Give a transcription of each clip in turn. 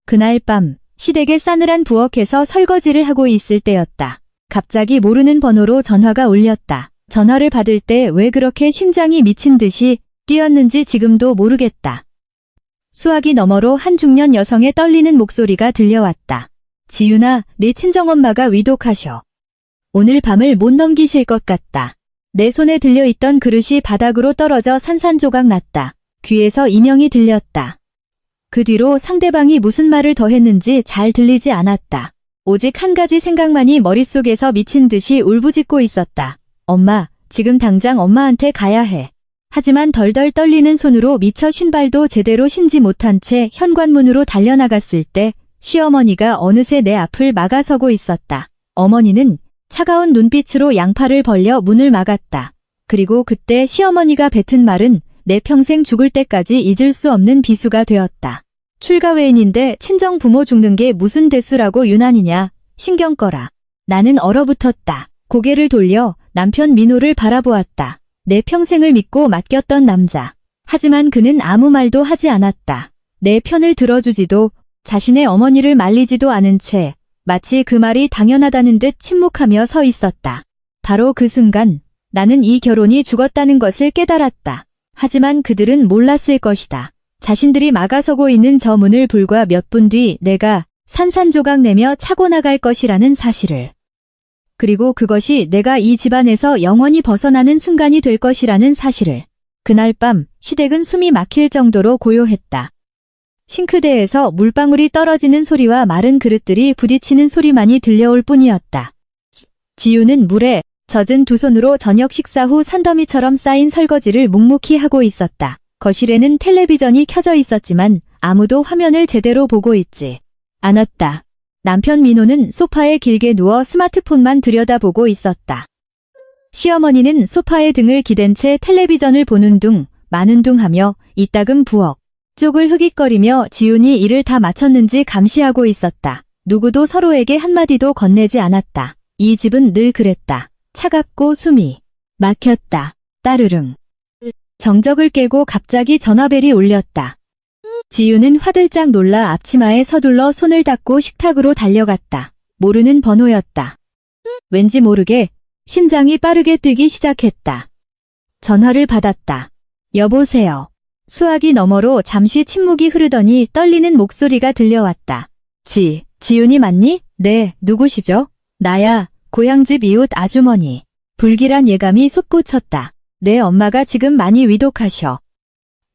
그날 밤 시댁의 싸늘한 부엌에서 설거지를 하고 있을 때였다. 갑자기 모르는 번호로 전화가 울렸다. 전화를 받을 때 왜 그렇게 심장이 미친 듯이 뛰었는지 지금도 모르겠다. 수화기 너머로 한 중년 여성의 떨리는 목소리가 들려왔다. 지윤아, 네 친정엄마가 위독하셔. 오늘 밤을 못 넘기실 것 같다. 내 손에 들려있던 그릇이 바닥으로 떨어져 산산조각 났다. 귀에서 이명이 들렸다. 그 뒤로 상대방이 무슨 말을 더 했는지 잘 들리지 않았다. 오직 한 가지 생각만이 머릿속에서 미친 듯이 울부짖고 있었다. 엄마, 지금 당장 엄마한테 가야 해. 하지만 덜덜 떨리는 손으로 미처 신발도 제대로 신지 못한 채 현관문으로 달려나갔을 때 시어머니가 어느새 내 앞을 막아서고 있었다. 어머니는 차가운 눈빛으로 양팔을 벌려 문을 막았다. 그리고 그때 시어머니가 뱉은 말은 내 평생 죽을 때까지 잊을 수 없는 비수가 되었다. 출가외인인데 친정 부모 죽는 게 무슨 대수라고 유난이냐. 신경 꺼라. 나는 얼어붙었다. 고개를 돌려 남편 민호를 바라보았다. 내 평생을 믿고 맡겼던 남자. 하지만 그는 아무 말도 하지 않았다. 내 편을 들어주지도 자신의 어머니를 말리지도 않은 채 마치 그 말이 당연하다는 듯 침묵하며 서 있었다. 바로 그 순간 나는 이 결혼이 죽었다는 것을 깨달았다. 하지만 그들은 몰랐을 것이다. 자신들이 막아서고 있는 저 문을 불과 몇 분 뒤 내가 산산조각 내며 차고 나갈 것이라는 사실을. 그리고 그것이 내가 이 집안에서 영원히 벗어나는 순간이 될 것이라는 사실을. 그날 밤 시댁은 숨이 막힐 정도로 고요했다. 싱크대에서 물방울이 떨어지는 소리와 마른 그릇들이 부딪히는 소리만이 들려올 뿐이었다. 지우는 물에 젖은 두 손으로 저녁 식사 후 산더미처럼 쌓인 설거지를 묵묵히 하고 있었다. 거실에는 텔레비전이 켜져 있었지만 아무도 화면을 제대로 보고 있지 않았다. 남편 민호는 소파에 길게 누워 스마트폰만 들여다보고 있었다. 시어머니는 소파에 등을 기댄 채 텔레비전을 보는 둥 마는 둥 하며 이따금 부엌 쪽을 흐깃거리며 지훈이 일을 다 마쳤는지 감시하고 있었다. 누구도 서로에게 한마디도 건네지 않았다. 이 집은 늘 그랬다. 차갑고 숨이 막혔다. 따르릉. 정적을 깨고 갑자기 전화벨이 울렸다. 지윤은 화들짝 놀라 앞치마에 서둘러 손을 닦고 식탁으로 달려갔다. 모르는 번호였다. 왠지 모르게 심장이 빠르게 뛰기 시작했다. 전화를 받았다. 여보세요. 수화기 너머로 잠시 침묵이 흐르더니 떨리는 목소리가 들려왔다. 지윤이 맞니? 네, 누구시죠? 나야, 고향집 이웃 아주머니. 불길한 예감이 솟구쳤다. 내 엄마가 지금 많이 위독하셔.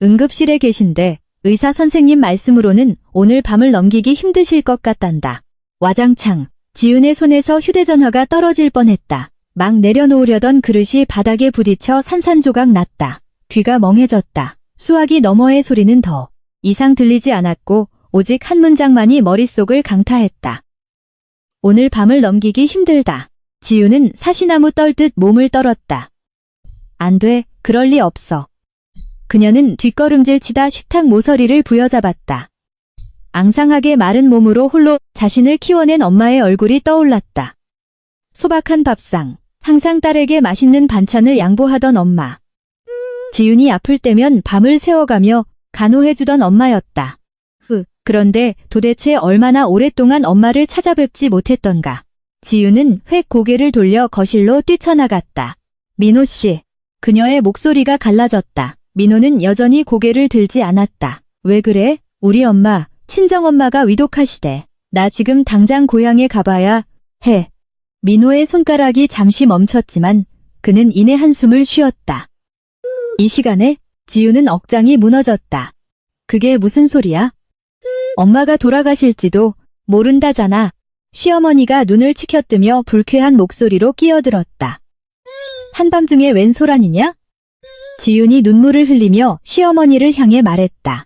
응급실에 계신데 의사 선생님 말씀으로는 오늘 밤을 넘기기 힘드실 것 같단다. 와장창, 지윤의 손에서 휴대전화가 떨어질 뻔했다. 막 내려놓으려던 그릇이 바닥에 부딪혀 산산조각 났다. 귀가 멍해졌다. 수화기 너머의 소리는 더 이상 들리지 않았고 오직 한 문장만이 머릿속을 강타했다. 오늘 밤을 넘기기 힘들다. 지윤은 사시나무 떨듯 몸을 떨었다. 안 돼, 그럴 리 없어. 그녀는 뒷걸음질 치다 식탁 모서리를 부여잡았다. 앙상하게 마른 몸으로 홀로 자신을 키워낸 엄마의 얼굴이 떠올랐다. 소박한 밥상, 항상 딸에게 맛있는 반찬을 양보하던 엄마. 지윤이 아플 때면 밤을 새워가며 간호해주던 엄마였다. 그런데 도대체 얼마나 오랫동안 엄마를 찾아뵙지 못했던가. 지윤은 획 고개를 돌려 거실로 뛰쳐나갔다. 민호 씨. 그녀의 목소리가 갈라졌다. 민호는 여전히 고개를 들지 않았다. 왜 그래? 우리 엄마, 친정엄마가 위독하시대. 나 지금 당장 고향에 가봐야 해. 민호의 손가락이 잠시 멈췄지만 그는 이내 한숨을 쉬었다. 이 시간에 지윤은 억장이 무너졌다. 그게 무슨 소리야? 엄마가 돌아가실지도 모른다잖아. 시어머니가 눈을 치켜뜨며 불쾌한 목소리로 끼어들었다. 한밤중에 웬 소란이냐? 지윤이 눈물을 흘리며 시어머니를 향해 말했다.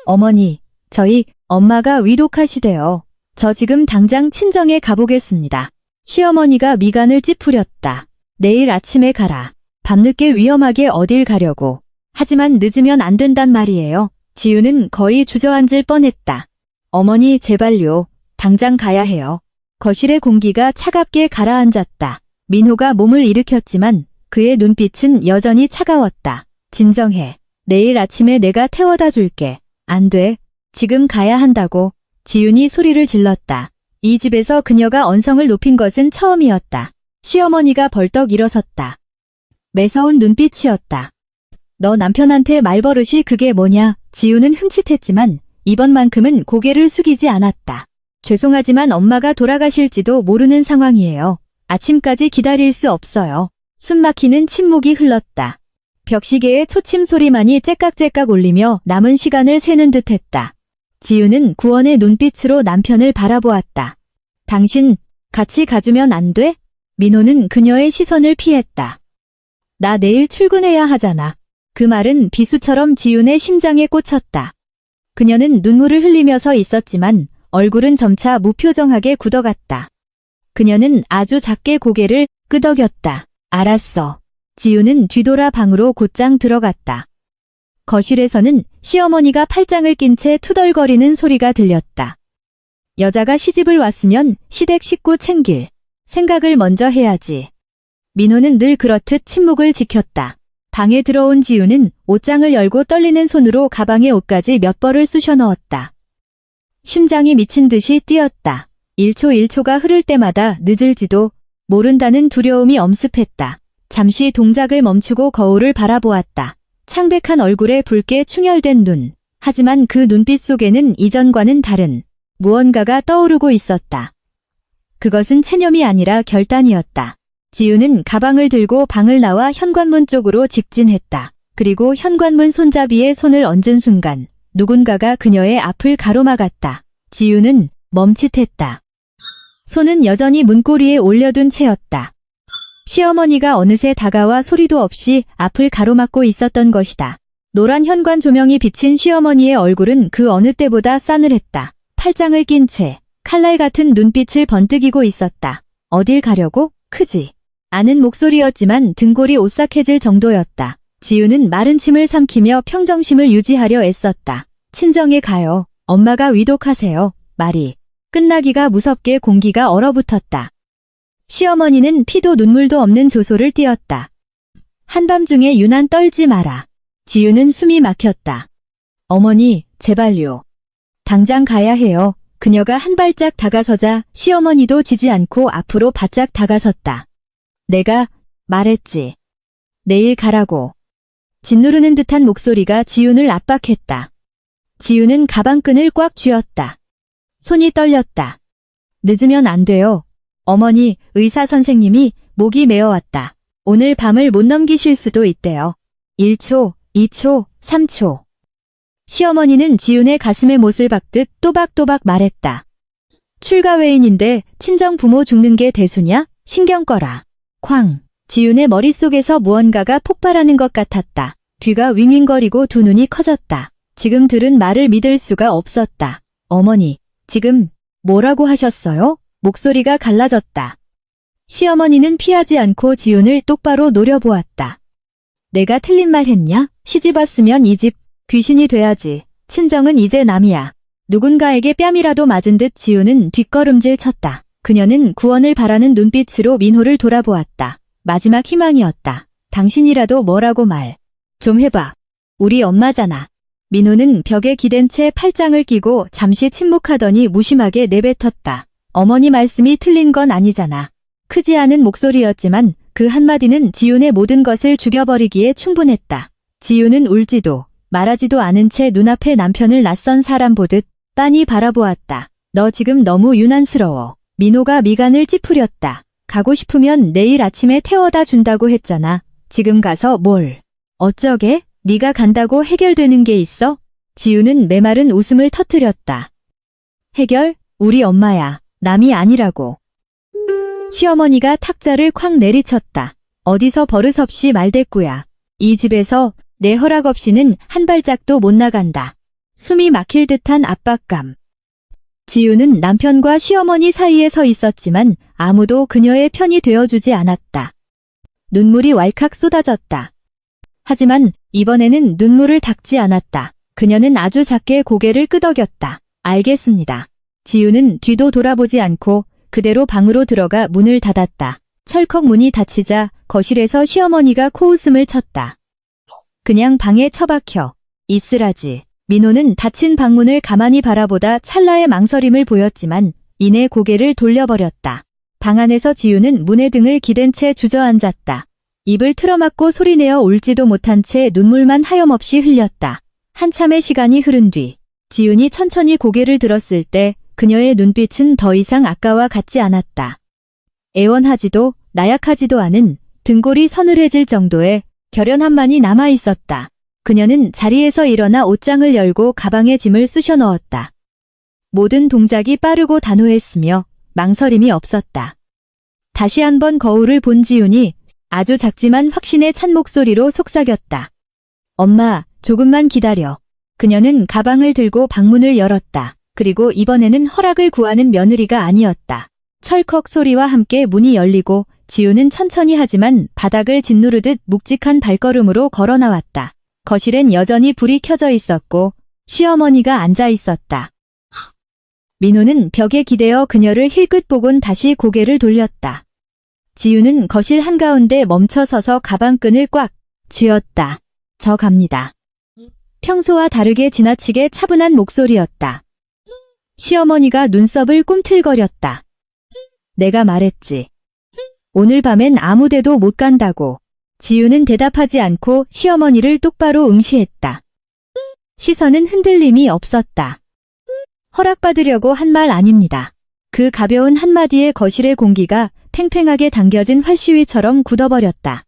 어머니, 저희 엄마가 위독하시대요. 저 지금 당장 친정에 가보겠습니다. 시어머니가 미간을 찌푸렸다. 내일 아침에 가라. 밤늦게 위험하게 어딜 가려고. 하지만 늦으면 안 된단 말이에요. 지윤은 거의 주저앉을 뻔했다. 어머니 제발요. 당장 가야 해요. 거실의 공기가 차갑게 가라앉았다. 민호가 몸을 일으켰지만 그의 눈빛은 여전히 차가웠다. 진정해. 내일 아침에 내가 태워다 줄게. 안 돼. 지금 가야 한다고. 지윤이 소리를 질렀다. 이 집에서 그녀가 언성을 높인 것은 처음이었다. 시어머니가 벌떡 일어섰다. 매서운 눈빛이었다. 너 남편한테 말버릇이 그게 뭐냐? 지윤은 흠칫했지만 이번만큼은 고개를 숙이지 않았다. 죄송하지만 엄마가 돌아가실지도 모르는 상황이에요. 아침까지 기다릴 수 없어요. 숨막히는 침묵이 흘렀다. 벽시계의 초침 소리만이 째깍째깍 울리며 남은 시간을 세는 듯했다. 지윤은 구원의 눈빛으로 남편을 바라보았다. 당신, 같이 가주면 안 돼? 민호는 그녀의 시선을 피했다. 나 내일 출근해야 하잖아. 그 말은 비수처럼 지윤의 심장에 꽂혔다. 그녀는 눈물을 흘리며 서 있었지만 얼굴은 점차 무표정하게 굳어갔다. 그녀는 아주 작게 고개를 끄덕였다. 알았어. 지윤은 뒤돌아 방으로 곧장 들어갔다. 거실에서는 시어머니가 팔짱을 낀 채 투덜거리는 소리가 들렸다. 여자가 시집을 왔으면 시댁 식구 챙길 생각을 먼저 해야지. 민호는 늘 그렇듯 침묵을 지켰다. 방에 들어온 지윤은 옷장을 열고 떨리는 손으로 가방에 옷까지 몇 벌을 쑤셔 넣었다. 심장이 미친 듯이 뛰었다. 1초 1초가 흐를 때마다 늦을지도 모른다는 두려움이 엄습했다. 잠시 동작을 멈추고 거울을 바라보았다. 창백한 얼굴에 붉게 충혈된 눈. 하지만 그 눈빛 속에는 이전과는 다른 무언가가 떠오르고 있었다. 그것은 체념이 아니라 결단이었다. 지윤은 가방을 들고 방을 나와 현관문 쪽으로 직진했다. 그리고 현관문 손잡이에 손을 얹은 순간 누군가가 그녀의 앞을 가로막았다. 지윤은 멈칫했다. 손은 여전히 문고리에 올려둔 채였다. 시어머니가 어느새 다가와 소리도 없이 앞을 가로막고 있었던 것이다. 노란 현관 조명이 비친 시어머니의 얼굴은 그 어느 때보다 싸늘했다. 팔짱을 낀 채 칼날 같은 눈빛을 번뜩이고 있었다. 어딜 가려고? 크지 않은 목소리였지만 등골이 오싹해질 정도였다. 지윤은 마른 침을 삼키며 평정심을 유지하려 애썼다. 친정에 가요. 엄마가 위독하세요. 말이 끝나기가 무섭게 공기가 얼어붙었다. 시어머니는 피도 눈물도 없는 조소를 띄었다. 한밤중에 유난 떨지 마라. 지윤은 숨이 막혔다. 어머니, 제발요. 당장 가야 해요. 그녀가 한 발짝 다가서자 시어머니도 지지 않고 앞으로 바짝 다가섰다. 내가 말했지. 내일 가라고. 짓누르는 듯한 목소리가 지윤을 압박했다. 지윤은 가방끈을 꽉 쥐었다. 손이 떨렸다. 늦으면 안 돼요. 어머니, 의사 선생님이 목이 메어왔다. 오늘 밤을 못 넘기실 수도 있대요. 1초, 2초, 3초. 시어머니는 지윤의 가슴에 못을 박듯 또박또박 말했다. 출가 외인인데 친정 부모 죽는 게 대수냐? 신경 꺼라. 쾅. 지윤의 머릿속에서 무언가가 폭발하는 것 같았다. 뒤가 윙윙거리고 두 눈이 커졌다. 지금 들은 말을 믿을 수가 없었다. 어머니, 지금 뭐라고 하셨어요? 목소리가 갈라졌다. 시어머니는 피하지 않고 지윤을 똑바로 노려보았다. 내가 틀린 말 했냐? 시집 왔으면 이 집 귀신이 돼야지. 친정은 이제 남이야. 누군가에게 뺨이라도 맞은 듯 지윤은 뒷걸음질 쳤다. 그녀는 구원을 바라는 눈빛으로 민호를 돌아보았다. 마지막 희망이었다. 당신이라도 뭐라고 말 좀 해봐. 우리 엄마잖아. 민호는 벽에 기댄 채 팔짱을 끼고 잠시 침묵하더니 무심하게 내뱉었다. 어머니 말씀이 틀린 건 아니잖아. 크지 않은 목소리였지만 그 한마디는 지윤의 모든 것을 죽여버리기에 충분했다. 지윤은 울지도 말하지도 않은 채 눈앞에 남편을 낯선 사람 보듯 빤히 바라보았다. 너 지금 너무 유난스러워. 민호가 미간을 찌푸렸다. 가고 싶으면 내일 아침에 태워다 준다고 했잖아. 지금 가서 뭘 어쩌게? 네가 간다고 해결되는 게 있어? 지윤은 메마른 웃음을 터뜨렸다. 해결? 우리 엄마야. 남이 아니라고. 시어머니가 탁자를 콱 내리쳤다. 어디서 버릇없이 말대꾸야. 이 집에서 내 허락 없이는 한 발짝도 못 나간다. 숨이 막힐 듯한 압박감. 지윤은 남편과 시어머니 사이에 서 있었지만 아무도 그녀의 편이 되어주지 않았다. 눈물이 왈칵 쏟아졌다. 하지만 이번에는 눈물을 닦지 않았다. 그녀는 아주 작게 고개를 끄덕였다. 알겠습니다. 지윤은 뒤도 돌아보지 않고 그대로 방으로 들어가 문을 닫았다. 철컥 문이 닫히자 거실에서 시어머니가 코웃음을 쳤다. 그냥 방에 처박혀 있으라지. 민호는 닫힌 방문을 가만히 바라보다 찰나의 망설임을 보였지만 이내 고개를 돌려버렸다. 방 안에서 지우는 문에 등을 기댄 채 주저앉았다. 입을 틀어막고 소리내어 울지도 못한 채 눈물만 하염없이 흘렸다. 한참의 시간이 흐른 뒤 지훈이 천천히 고개를 들었을 때 그녀의 눈빛은 더 이상 아까와 같지 않았다. 애원하지도 나약하지도 않은 등골이 서늘해질 정도의 결연함만이 남아있었다. 그녀는 자리에서 일어나 옷장을 열고 가방에 짐을 쑤셔 넣었다. 모든 동작이 빠르고 단호했으며 망설임이 없었다. 다시 한번 거울을 본 지훈이 아주 작지만 확신에 찬 목소리로 속삭였다. 엄마, 조금만 기다려. 그녀는 가방을 들고 방문을 열었다. 그리고 이번에는 허락을 구하는 며느리가 아니었다. 철컥 소리와 함께 문이 열리고 지우는 천천히 하지만 바닥을 짓누르듯 묵직한 발걸음으로 걸어 나왔다. 거실엔 여전히 불이 켜져 있었고 시어머니가 앉아 있었다. 민호는 벽에 기대어 그녀를 힐끗 보곤 다시 고개를 돌렸다. 지우는 거실 한가운데 멈춰 서서 가방끈을 꽉 쥐었다. 저 갑니다. 평소와 다르게 지나치게 차분한 목소리였다. 시어머니가 눈썹을 꿈틀거렸다. 내가 말했지. 오늘 밤엔 아무데도 못 간다고. 지우는 대답하지 않고 시어머니를 똑바로 응시했다. 시선은 흔들림이 없었다. 허락받으려고 한 말 아닙니다. 그 가벼운 한마디에 거실의 공기가 팽팽하게 당겨진 활시위처럼 굳어버렸다.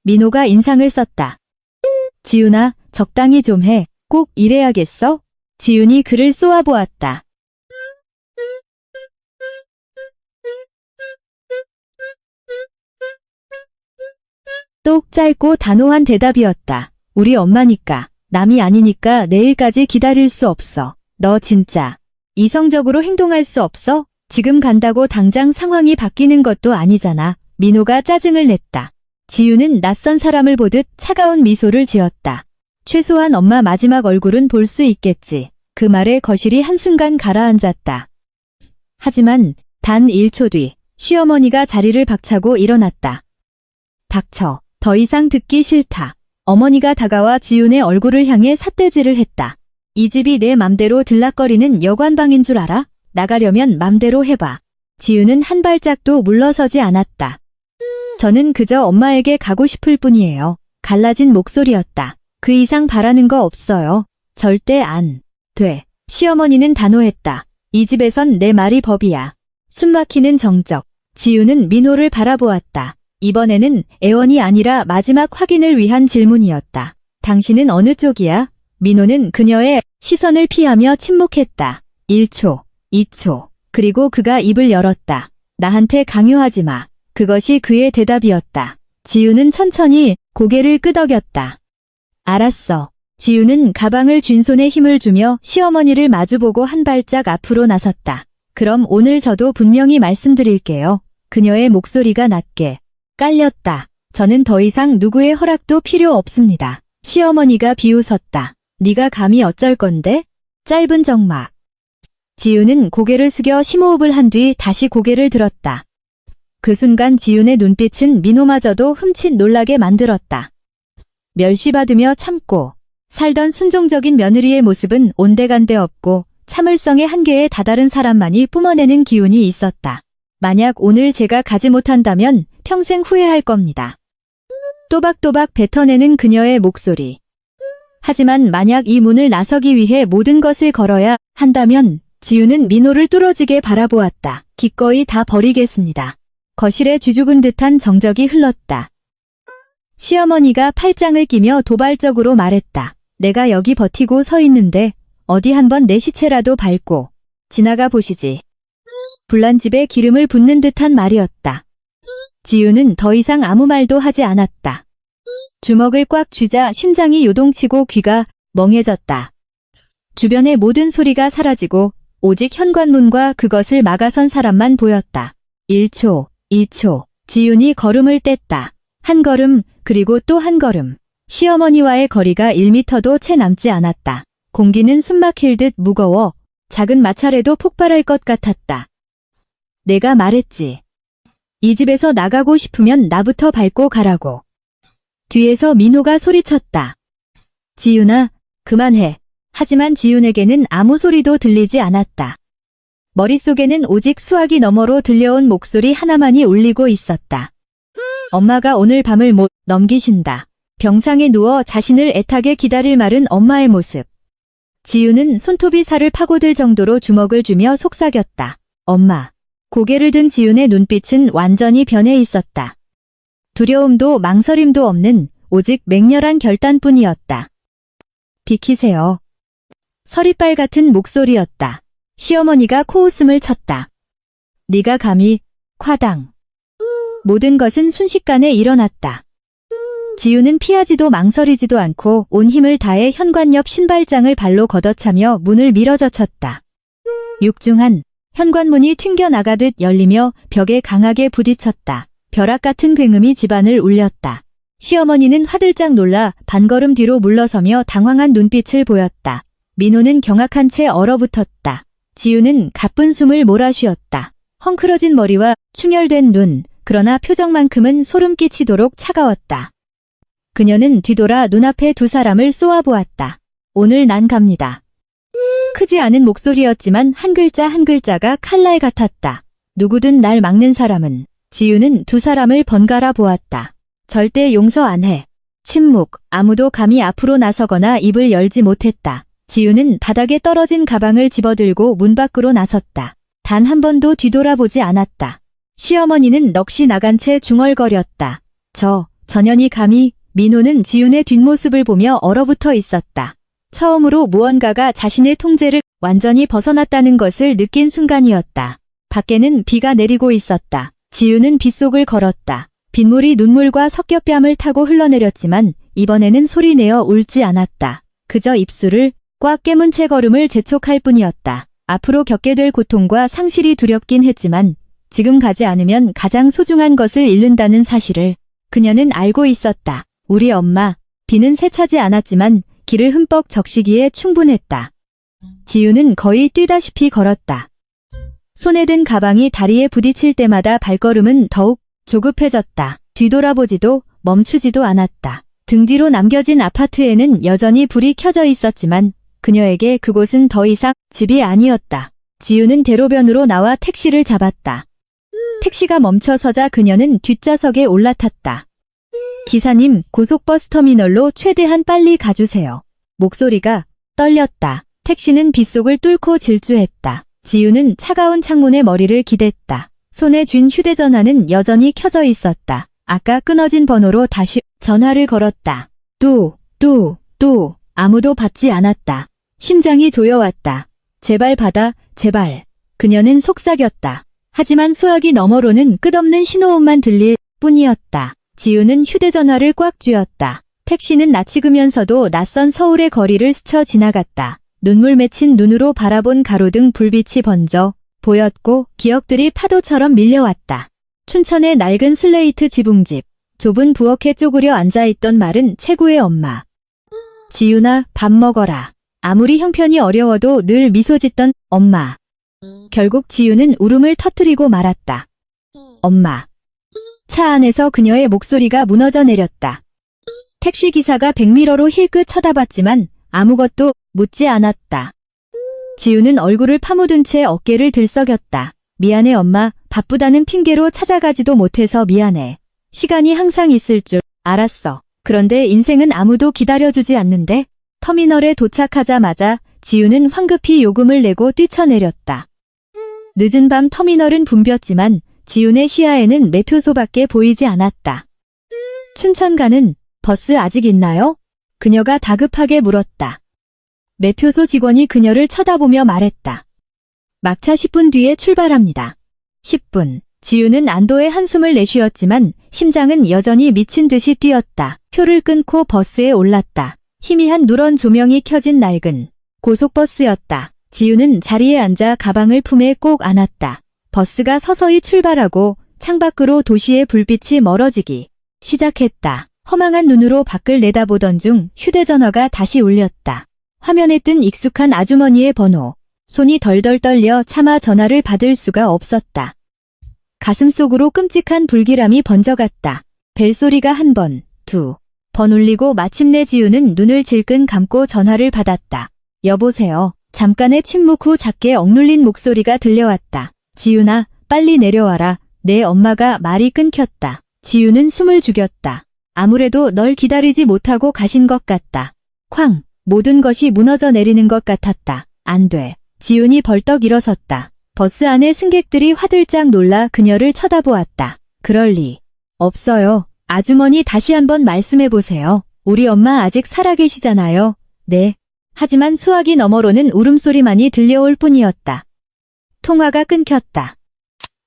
민호가 인상을 썼다. 지훈아, 적당히 좀 해. 꼭 이래야겠어? 지훈이 그를 쏘아보았다. 똑 짧고 단호한 대답이었다. 우리 엄마니까. 남이 아니니까 내일까지 기다릴 수 없어. 너 진짜 이성적으로 행동할 수 없어? 지금 간다고 당장 상황이 바뀌는 것도 아니잖아. 민호가 짜증을 냈다. 지우는 낯선 사람을 보듯 차가운 미소를 지었다. 최소한 엄마 마지막 얼굴은 볼 수 있겠지. 그 말에 거실이 한순간 가라앉았다. 하지만 단 1초 뒤 시어머니가 자리를 박차고 일어났다. 닥쳐. 더 이상 듣기 싫다. 어머니가 다가와 지훈의 얼굴을 향해 삿대질을 했다. 이 집이 내 맘대로 들락거리는 여관방인 줄 알아? 나가려면 맘대로 해봐. 지훈은 한 발짝도 물러서지 않았다. 저는 그저 엄마에게 가고 싶을 뿐이에요. 갈라진 목소리였다. 그 이상 바라는 거 없어요. 절대 안 돼. 시어머니는 단호했다. 이 집에선 내 말이 법이야. 숨막히는 정적. 지훈은 민호를 바라보았다. 이번에는 애원이 아니라 마지막 확인을 위한 질문이었다. 당신은 어느 쪽이야? 민호는 그녀의 시선을 피하며 침묵했다. 1초, 2초. 그리고 그가 입을 열었다. 나한테 강요하지 마. 그것이 그의 대답이었다. 지우는 천천히 고개를 끄덕였다. 알았어. 지우는 가방을 쥔 손에 힘을 주며 시어머니를 마주보고 한 발짝 앞으로 나섰다. 그럼 오늘 저도 분명히 말씀드릴게요. 그녀의 목소리가 낮게 깔렸다. 저는 더 이상 누구의 허락도 필요 없습니다. 시어머니가 비웃었다. 네가 감히 어쩔 건데? 짧은 정막. 지우는 고개를 숙여 심호흡을 한 뒤 다시 고개를 들었다. 그 순간 지훈의 눈빛은 민호마저도 흠칫 놀라게 만들었다. 멸시받으며 참고 살던 순종적인 며느리의 모습은 온데간데 없고 참을성의 한계에 다다른 사람만이 뿜어내는 기운이 있었다. 만약 오늘 제가 가지 못한다면 평생 후회할 겁니다. 또박또박 뱉어내는 그녀의 목소리. 하지만 만약 이 문을 나서기 위해 모든 것을 걸어야 한다면 지우는 민호를 뚫어지게 바라보았다. 기꺼이 다 버리겠습니다. 거실에 쥐죽은 듯한 정적이 흘렀다. 시어머니가 팔짱을 끼며 도발적으로 말했다. 내가 여기 버티고 서 있는데 어디 한번 내 시체라도 밟고 지나가 보시지. 불난 집에 기름을 붓는 듯한 말이었다. 지우는 더 이상 아무 말도 하지 않았다. 주먹을 꽉 쥐자 심장이 요동치고 귀가 멍해졌다. 주변의 모든 소리가 사라지고 오직 현관문과 그것을 막아선 사람만 보였다. 1초, 2초, 지훈이 걸음을 뗐다. 한 걸음, 그리고 또 한 걸음. 시어머니와의 거리가 1미터도 채 남지 않았다. 공기는 숨막힐 듯 무거워 작은 마찰에도 폭발할 것 같았다. 내가 말했지. 이 집에서 나가고 싶으면 나부터 밟고 가라고. 뒤에서 민호가 소리쳤다. 지윤아, 그만해. 하지만 지윤에게는 아무 소리도 들리지 않았다. 머릿속에는 오직 수화기 너머로 들려온 목소리 하나만이 울리고 있었다. 엄마가 오늘 밤을 못 넘기신다. 병상에 누워 자신을 애타게 기다릴 마른 엄마의 모습. 지윤은 손톱이 살을 파고들 정도로 주먹을 주며 속삭였다. 엄마. 고개를 든 지윤의 눈빛은 완전히 변해 있었다. 두려움도 망설임도 없는 오직 맹렬한 결단뿐이었다. 비키세요. 서리빨 같은 목소리였다. 시어머니가 코웃음을 쳤다. 네가 감히, 과당. 모든 것은 순식간에 일어났다. 지윤은 피하지도 망설이지도 않고 온 힘을 다해 현관 옆 신발장을 발로 걷어차며 문을 밀어젖혔다. 육중한 현관문이 튕겨나가듯 열리며 벽에 강하게 부딪혔다. 벼락 같은 굉음이 집안을 울렸다. 시어머니는 화들짝 놀라 반걸음 뒤로 물러서며 당황한 눈빛을 보였다. 민호는 경악한 채 얼어붙었다. 지윤은 가쁜 숨을 몰아쉬었다. 헝클어진 머리와 충혈된 눈, 그러나 표정만큼은 소름 끼치도록 차가웠다. 그녀는 뒤돌아 눈앞에 두 사람을 쏘아보았다. 오늘 난 갑니다. 크지 않은 목소리였지만 한 글자 한 글자가 칼날 같았다. 누구든 날 막는 사람은. 지윤은 두 사람을 번갈아 보았다. 절대 용서 안 해. 침묵, 아무도 감히 앞으로 나서거나 입을 열지 못했다. 지윤은 바닥에 떨어진 가방을 집어들고 문 밖으로 나섰다. 단 한 번도 뒤돌아보지 않았다. 시어머니는 넋이 나간 채 중얼거렸다. 전현이 감히. 민호는 지윤의 뒷모습을 보며 얼어붙어 있었다. 처음으로 무언가가 자신의 통제를 완전히 벗어났다는 것을 느낀 순간이었다. 밖에는 비가 내리고 있었다. 지윤은 빗속을 걸었다. 빗물이 눈물과 섞여 뺨을 타고 흘러내렸지만 이번에는 소리내어 울지 않았다. 그저 입술을 꽉 깨문 채 걸음을 재촉할 뿐이었다. 앞으로 겪게 될 고통과 상실이 두렵긴 했지만 지금 가지 않으면 가장 소중한 것을 잃는다는 사실을 그녀는 알고 있었다. 우리 엄마, 비는 세차지 않았지만 길을 흠뻑 적시기에 충분했다. 지윤은 거의 뛰다시피 걸었다. 손에 든 가방이 다리에 부딪힐 때마다 발걸음은 더욱 조급해졌다. 뒤돌아보지도 멈추지도 않았다. 등 뒤로 남겨진 아파트에는 여전히 불이 켜져 있었지만 그녀에게 그곳은 더 이상 집이 아니었다. 지윤은 대로변으로 나와 택시를 잡았다. 택시가 멈춰서자 그녀는 뒷좌석에 올라탔다. 기사님, 고속버스 터미널로 최대한 빨리 가주세요. 목소리가 떨렸다. 택시는 빗속을 뚫고 질주했다. 지윤은 차가운 창문에 머리를 기댔다. 손에 쥔 휴대전화는 여전히 켜져 있었다. 아까 끊어진 번호로 다시 전화를 걸었다. 아무도 받지 않았다. 심장이 조여왔다. 제발 받아, 제발. 그녀는 속삭였다. 하지만 수화기 너머로는 끝없는 신호음만 들릴 뿐이었다. 지윤은 휴대전화를 꽉 쥐었다. 택시는 낯익으면서도 낯선 서울의 거리를 스쳐 지나갔다. 눈물 맺힌 눈으로 바라본 가로등 불빛이 번져 보였고 기억들이 파도처럼 밀려왔다. 춘천의 낡은 슬레이트 지붕집, 좁은 부엌에 쪼그려 앉아있던 마른 체구의 엄마. 지윤아, 밥 먹어라. 아무리 형편이 어려워도 늘 미소 짓던 엄마. 결국 지윤은 울음을 터뜨리고 말았다. 엄마. 차 안에서 그녀의 목소리가 무너져 내렸다. 택시기사가 백미러로 힐끗 쳐다봤지만 아무것도 묻지 않았다. 지윤은 얼굴을 파묻은 채 어깨를 들썩였다. 미안해 엄마, 바쁘다는 핑계로 찾아가지도 못해서 미안해. 시간이 항상 있을 줄 알았어. 그런데 인생은 아무도 기다려주지 않는데? 터미널에 도착하자마자 지윤은 황급히 요금을 내고 뛰쳐내렸다. 늦은 밤 터미널은 붐볐지만 지윤의 시야에는 매표소밖에 보이지 않았다. 춘천 가는 버스 아직 있나요? 그녀가 다급하게 물었다. 매표소 직원이 그녀를 쳐다보며 말했다. 막차 10분 뒤에 출발합니다. 10분. 지윤은 안도의 한숨을 내쉬었지만 심장은 여전히 미친 듯이 뛰었다. 표를 끊고 버스에 올랐다. 희미한 누런 조명이 켜진 낡은 고속버스였다. 지윤은 자리에 앉아 가방을 품에 꼭 안았다. 버스가 서서히 출발하고 창밖으로 도시의 불빛이 멀어지기 시작했다. 허망한 눈으로 밖을 내다보던 중 휴대전화가 다시 울렸다. 화면에 뜬 익숙한 아주머니의 번호. 손이 덜덜 떨려 차마 전화를 받을 수가 없었다. 가슴속으로 끔찍한 불길함이 번져갔다. 벨소리가 한 번, 두 번 울리고 마침내 지윤은 눈을 질끈 감고 전화를 받았다. 여보세요. 잠깐의 침묵 후 작게 억눌린 목소리가 들려왔다. 지윤아, 빨리 내려와라. 내 엄마가 말이 끊겼다. 지윤은 숨을 죽였다. 아무래도 널 기다리지 못하고 가신 것 같다. 쾅! 모든 것이 무너져 내리는 것 같았다. 안 돼. 지윤이 벌떡 일어섰다. 버스 안의 승객들이 화들짝 놀라 그녀를 쳐다보았다. 그럴 리 없어요. 아주머니 다시 한번 말씀해보세요. 우리 엄마 아직 살아계시잖아요. 네. 하지만 수화기 너머로는 울음소리만이 들려올 뿐이었다. 통화가 끊겼다.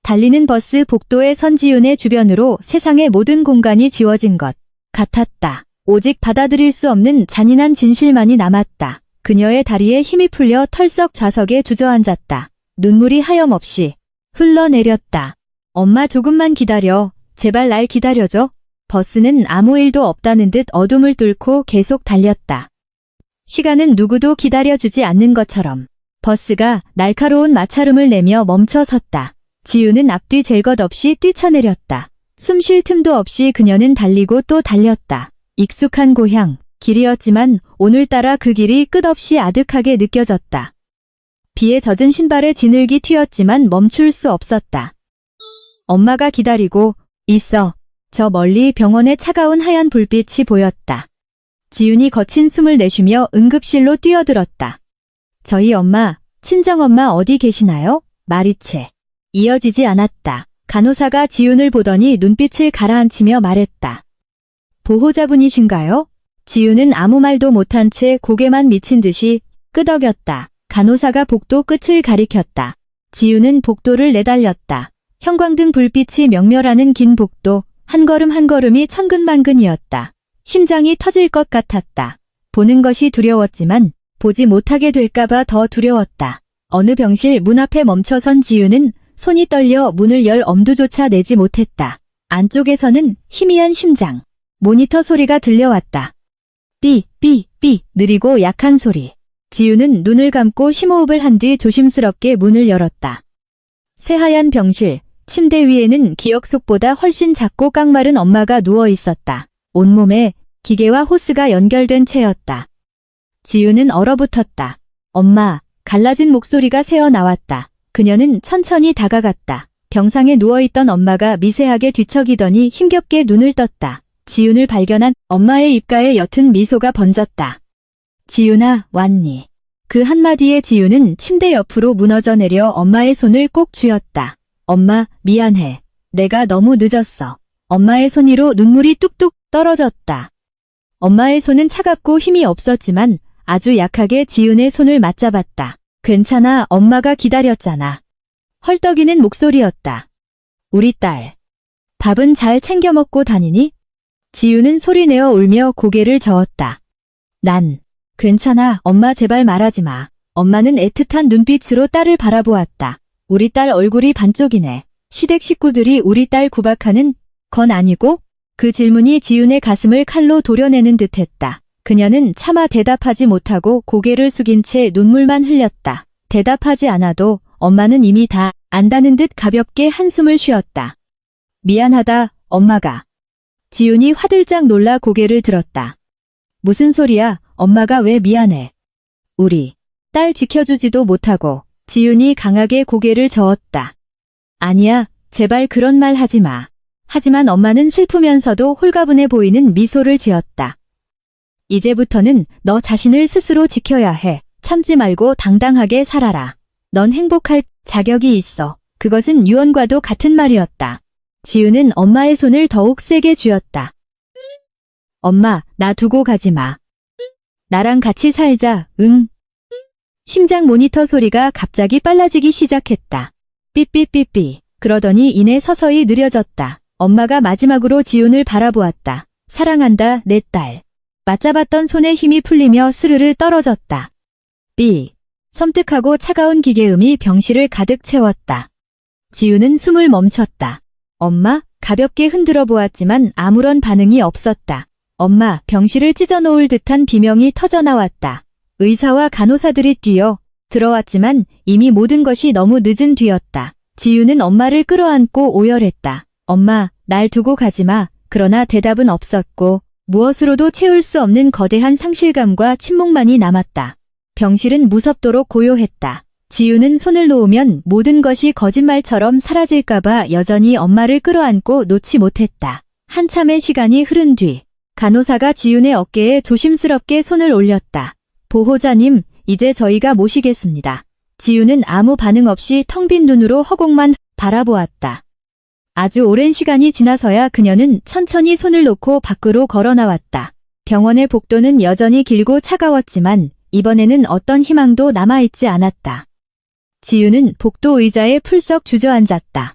달리는 버스 복도에 선 지윤의 주변으로 세상의 모든 공간이 지워진 것 같았다. 오직 받아들일 수 없는 잔인한 진실만이 남았다. 그녀의 다리에 힘이 풀려 털썩 좌석에 주저앉았다. 눈물이 하염없이 흘러내렸다. 엄마 조금만 기다려. 제발 날 기다려줘. 버스는 아무 일도 없다는 듯 어둠을 뚫고 계속 달렸다. 시간은 누구도 기다려주지 않는 것처럼 버스가 날카로운 마찰음을 내며 멈춰 섰다. 지윤은 앞뒤 잴 것 없이 뛰쳐내렸다. 숨 쉴 틈도 없이 그녀는 달리고 또 달렸다. 익숙한 고향, 길이었지만 오늘따라 그 길이 끝없이 아득하게 느껴졌다. 비에 젖은 신발에 지늘기 튀었지만 멈출 수 없었다. 엄마가 기다리고 있어. 저 멀리 병원의 차가운 하얀 불빛이 보였다. 지윤이 거친 숨을 내쉬며 응급실로 뛰어들었다. 저희 엄마, 친정엄마 어디 계시나요? 말이 채 이어지지 않았다. 간호사가 지윤을 보더니 눈빛을 가라앉히며 말했다. 보호자분이신가요? 지윤은 아무 말도 못한 채 고개만 미친 듯이 끄덕였다. 간호사가 복도 끝을 가리켰다. 지윤은 복도를 내달렸다. 형광등 불빛이 명멸하는 긴 복도, 한 걸음 한 걸음이 천근만근이었다. 심장이 터질 것 같았다. 보는 것이 두려웠지만 보지 못하게 될까봐 더 두려웠다. 어느 병실 문 앞에 멈춰선 지윤은 손이 떨려 문을 열 엄두조차 내지 못했다. 안쪽에서는 희미한 심장, 모니터 소리가 들려왔다. 삐, 삐, 삐, 느리고 약한 소리. 지윤은 눈을 감고 심호흡을 한 뒤 조심스럽게 문을 열었다. 새하얀 병실, 침대 위에는 기억 속보다 훨씬 작고 깡마른 엄마가 누워 있었다. 온몸에 기계와 호스가 연결된 채였다. 지윤은 얼어붙었다. 엄마, 갈라진 목소리가 새어 나왔다. 그녀는 천천히 다가갔다. 병상에 누워있던 엄마가 미세하게 뒤척이더니 힘겹게 눈을 떴다. 지윤을 발견한 엄마의 입가에 옅은 미소가 번졌다. 지윤아, 왔니? 그 한마디에 지윤은 침대 옆으로 무너져 내려 엄마의 손을 꼭 쥐었다. 엄마, 미안해. 내가 너무 늦었어. 엄마의 손 위로 눈물이 뚝뚝 떨어졌다. 엄마의 손은 차갑고 힘이 없었지만 아주 약하게 지윤의 손을 맞잡았다. 괜찮아, 엄마가 기다렸잖아. 헐떡이는 목소리였다. 우리 딸. 밥은 잘 챙겨 먹고 다니니? 지윤은 소리내어 울며 고개를 저었다. 난 괜찮아, 엄마 제발 말하지 마. 엄마는 애틋한 눈빛으로 딸을 바라보았다. 우리 딸 얼굴이 반쪽이네. 시댁 식구들이 우리 딸 구박하는 건 아니고? 그 질문이 지윤의 가슴을 칼로 도려내는 듯했다. 그녀는 차마 대답하지 못하고 고개를 숙인 채 눈물만 흘렸다. 대답하지 않아도 엄마는 이미 다 안다는 듯 가볍게 한숨을 쉬었다. 미안하다, 엄마가. 지윤이 화들짝 놀라 고개를 들었다. 무슨 소리야, 엄마가 왜 미안해. 우리 딸 지켜주지도 못하고. 지윤이 강하게 고개를 저었다. 아니야, 제발 그런 말 하지 마. 하지만 엄마는 슬프면서도 홀가분해 보이는 미소를 지었다. 이제부터는 너 자신을 스스로 지켜야 해. 참지 말고 당당하게 살아라. 넌 행복할 자격이 있어. 그것은 유언과도 같은 말이었다. 지윤은 엄마의 손을 더욱 세게 쥐었다. 엄마, 나 두고 가지 마. 나랑 같이 살자, 응. 심장 모니터 소리가 갑자기 빨라지기 시작했다. 삐삐삐삐. 그러더니 이내 서서히 느려졌다. 엄마가 마지막으로 지윤을 바라보았다. 사랑한다, 내 딸. 맞잡았던 손에 힘이 풀리며 스르르 떨어졌다. 삐. 섬뜩하고 차가운 기계음이 병실을 가득 채웠다. 지윤은 숨을 멈췄다. 엄마? 가볍게 흔들어 보았지만 아무런 반응이 없었다. 엄마, 병실을 찢어놓을 듯한 비명이 터져나왔다. 의사와 간호사들이 뛰어 들어왔지만 이미 모든 것이 너무 늦은 뒤였다. 지윤은 엄마를 끌어안고 오열했다. 엄마, 날 두고 가지마. 그러나 대답은 없었고 무엇으로도 채울 수 없는 거대한 상실감과 침묵만이 남았다. 병실은 무섭도록 고요했다. 지우는 손을 놓으면 모든 것이 거짓말처럼 사라질까봐 여전히 엄마를 끌어안고 놓지 못했다. 한참의 시간이 흐른 뒤 간호사가 지윤의 어깨에 조심스럽게 손을 올렸다. 보호자님, 이제 저희가 모시겠습니다. 지윤은 아무 반응 없이 텅 빈 눈으로 허공만 바라보았다. 아주 오랜 시간이 지나서야 그녀는 천천히 손을 놓고 밖으로 걸어 나왔다. 병원의 복도는 여전히 길고 차가웠지만 이번에는 어떤 희망도 남아있지 않았다. 지윤은 복도 의자에 풀썩 주저앉았다.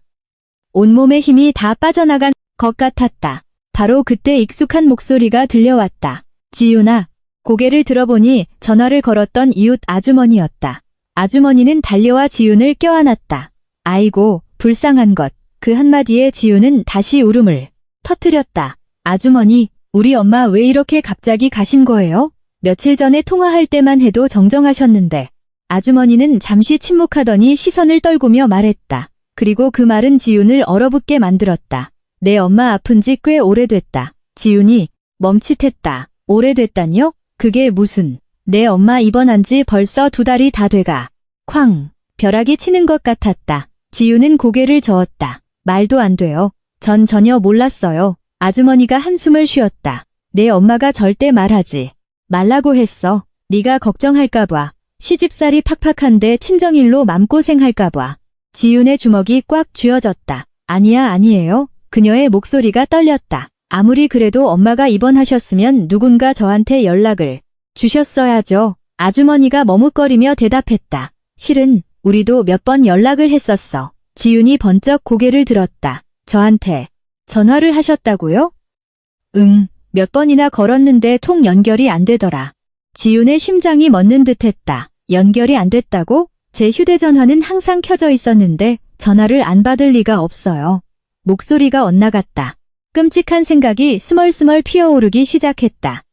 온몸의 힘이 다 빠져나간 것 같았다. 바로 그때 익숙한 목소리가 들려왔다. 지윤아. 고개를 들어보니 전화를 걸었던 이웃 아주머니였다. 아주머니는 달려와 지윤을 껴안았다. 아이고, 불쌍한 것. 그 한마디에 지윤은 다시 울음을 터뜨렸다. 아주머니, 우리 엄마 왜 이렇게 갑자기 가신 거예요? 며칠 전에 통화할 때만 해도 정정하셨는데. 아주머니는 잠시 침묵하더니 시선을 떨구며 말했다. 그리고 그 말은 지윤을 얼어붙게 만들었다. 내 엄마 아픈 지 꽤 오래됐다. 지윤이 멈칫했다. 오래됐다뇨? 그게 무슨. 내 엄마 입원한 지 벌써 2달이 다 돼가. 쾅. 벼락이 치는 것 같았다. 지윤은 고개를 저었다. 말도 안 돼요. 전 전혀 몰랐어요. 아주머니가 한숨을 쉬었다. 내 엄마가 절대 말하지 말라고 했어. 네가 걱정할까봐. 시집살이 팍팍한데 친정일로 맘고생할까봐. 지윤의 주먹이 꽉 쥐어졌다. 아니에요. 그녀의 목소리가 떨렸다. 아무리 그래도 엄마가 입원하셨으면 누군가 저한테 연락을 주셨어야죠. 아주머니가 머뭇거리며 대답했다. 실은 우리도 몇 번 연락을 했었어. 지윤이 번쩍 고개를 들었다. 저한테 전화를 하셨다고요? 응, 몇 번이나 걸었는데 통 연결이 안 되더라. 지윤의 심장이 멎는 듯했다. 연결이 안 됐다고? 제 휴대전화는 항상 켜져 있었는데 전화를 안 받을 리가 없어요. 목소리가 엇나갔다. 끔찍한 생각이 스멀스멀 피어오르기 시작했다.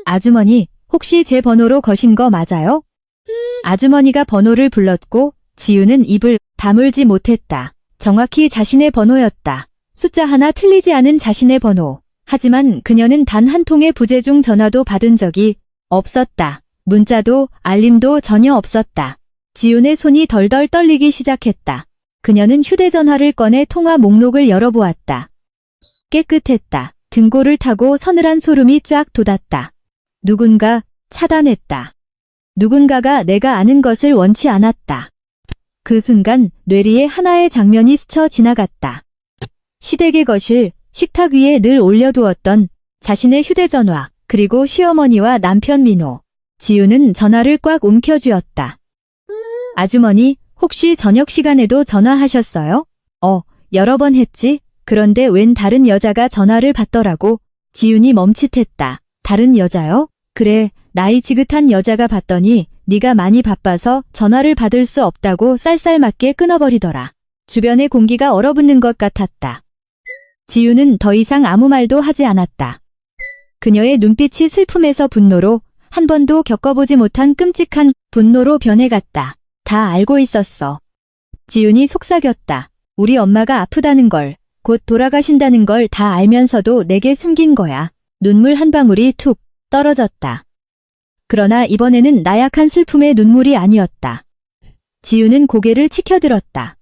아주머니, 혹시 제 번호로 거신 거 맞아요? 아주머니가 번호를 불렀고 지윤은 입을 다물지 못했다. 정확히 자신의 번호였다. 숫자 하나 틀리지 않은 자신의 번호. 하지만 그녀는 단 한 통의 부재중 전화도 받은 적이 없었다. 문자도 알림도 전혀 없었다. 지윤의 손이 덜덜 떨리기 시작했다. 그녀는 휴대전화를 꺼내 통화 목록을 열어보았다. 깨끗했다. 등골을 타고 서늘한 소름이 쫙 돋았다. 누군가 차단했다. 누군가가 내가 아는 것을 원치 않았다. 그 순간 뇌리에 하나의 장면이 스쳐 지나갔다. 시댁의 거실, 식탁 위에 늘 올려두었던 자신의 휴대전화, 그리고 시어머니와 남편 민호. 지윤은 전화를 꽉 움켜쥐었다. 아주머니, 혹시 저녁 시간에도 전화하셨어요? 여러 번 했지. 그런데 웬 다른 여자가 전화를 받더라고. 지윤이 멈칫했다. 다른 여자요? 그래, 나이 지긋한 여자가 받더니 네가 많이 바빠서 전화를 받을 수 없다고 쌀쌀맞게 끊어버리더라. 주변의 공기가 얼어붙는 것 같았다. 지윤은 더 이상 아무 말도 하지 않았다. 그녀의 눈빛이 슬픔에서 분노로, 한 번도 겪어보지 못한 끔찍한 분노로 변해갔다. 다 알고 있었어. 지윤이 속삭였다. 우리 엄마가 아프다는 걸, 곧 돌아가신다는 걸 다 알면서도 내게 숨긴 거야. 눈물 한 방울이 툭 떨어졌다. 그러나 이번에는 나약한 슬픔의 눈물이 아니었다. 지윤은 고개를 치켜들었다.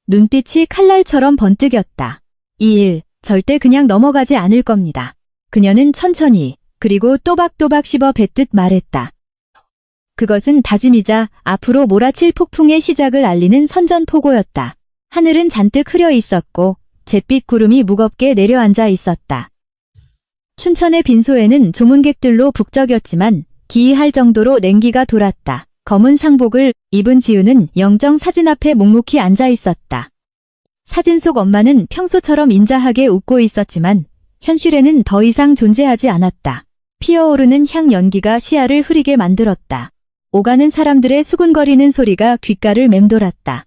눈빛이 칼날처럼 번뜩였다. 이 일, 절대 그냥 넘어가지 않을 겁니다. 그녀는 천천히, 그리고 또박또박 씹어 뱉듯 말했다. 그것은 다짐이자 앞으로 몰아칠 폭풍의 시작을 알리는 선전포고였다. 하늘은 잔뜩 흐려 있었고 잿빛 구름이 무겁게 내려앉아 있었다. 춘천의 빈소에는 조문객들로 북적였지만 기이할 정도로 냉기가 돌았다. 검은 상복을 입은 지우는 영정 사진 앞에 묵묵히 앉아 있었다. 사진 속 엄마는 평소처럼 인자하게 웃고 있었지만 현실에는 더 이상 존재하지 않았다. 피어오르는 향 연기가 시야를 흐리게 만들었다. 오가는 사람들의 수군거리는 소리가 귓가를 맴돌았다.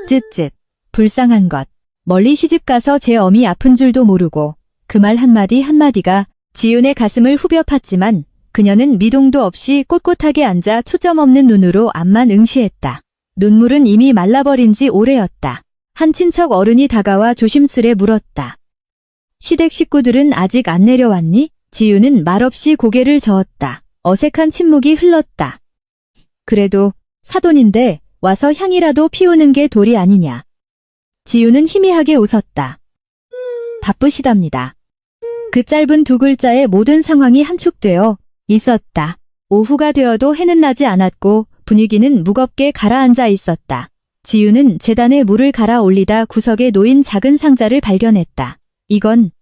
쯧쯧, 불쌍한 것. 멀리 시집가서 제 어미 아픈 줄도 모르고 그 말 한마디 한마디가 지윤의 가슴을 후벼 팠지만 그녀는 미동도 없이 꼿꼿하게 앉아 초점 없는 눈으로 앞만 응시했다. 눈물은 이미 말라버린 지 오래였다. 한 친척 어른이 다가와 조심스레 물었다. 시댁 식구들은 아직 안 내려왔니? 지윤은 말없이 고개를 저었다. 어색한 침묵이 흘렀다. 그래도 사돈인데 와서 향이라도 피우는 게 도리 아니냐. 지우는 희미하게 웃었다. 바쁘시답니다. 그 짧은 두 글자에 모든 상황이 함축되어 있었다. 오후가 되어도 해는 나지 않았고 분위기는 무겁게 가라앉아 있었다. 지우는 재단에 물을 갈아 올리다 구석에 놓인 작은 상자를 발견했다. 이건...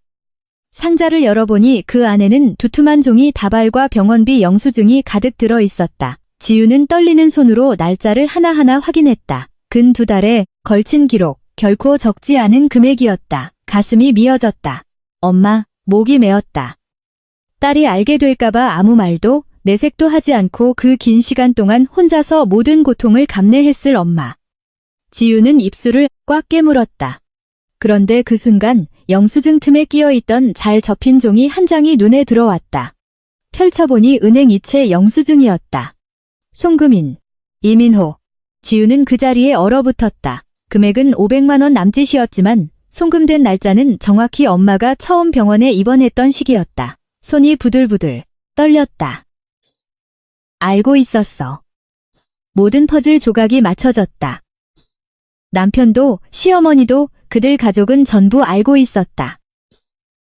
상자를 열어보니 그 안에는 두툼한 종이 다발과 병원비 영수증이 가득 들어 있었다. 지우는 떨리는 손으로 날짜를 하나하나 확인했다. 근 2달에 걸친 기록, 결코 적지 않은 금액이었다. 가슴이 미어졌다. 엄마, 목이 메었다. 딸이 알게 될까봐 아무 말도 내색도 하지 않고 그 긴 시간 동안 혼자서 모든 고통을 감내했을 엄마. 지우는 입술을 꽉 깨물었다. 그런데 그 순간 영수증 틈에 끼어있던 잘 접힌 종이 한 장이 눈에 들어왔다. 펼쳐보니 은행 이체 영수증이었다. 송금인, 이민호. 지우는 그 자리에 얼어붙었다. 금액은 500만 원 남짓이었지만 송금된 날짜는 정확히 엄마가 처음 병원에 입원했던 시기였다. 손이 부들부들 떨렸다. 알고 있었어. 모든 퍼즐 조각이 맞춰졌다. 남편도 시어머니도 그들 가족은 전부 알고 있었다.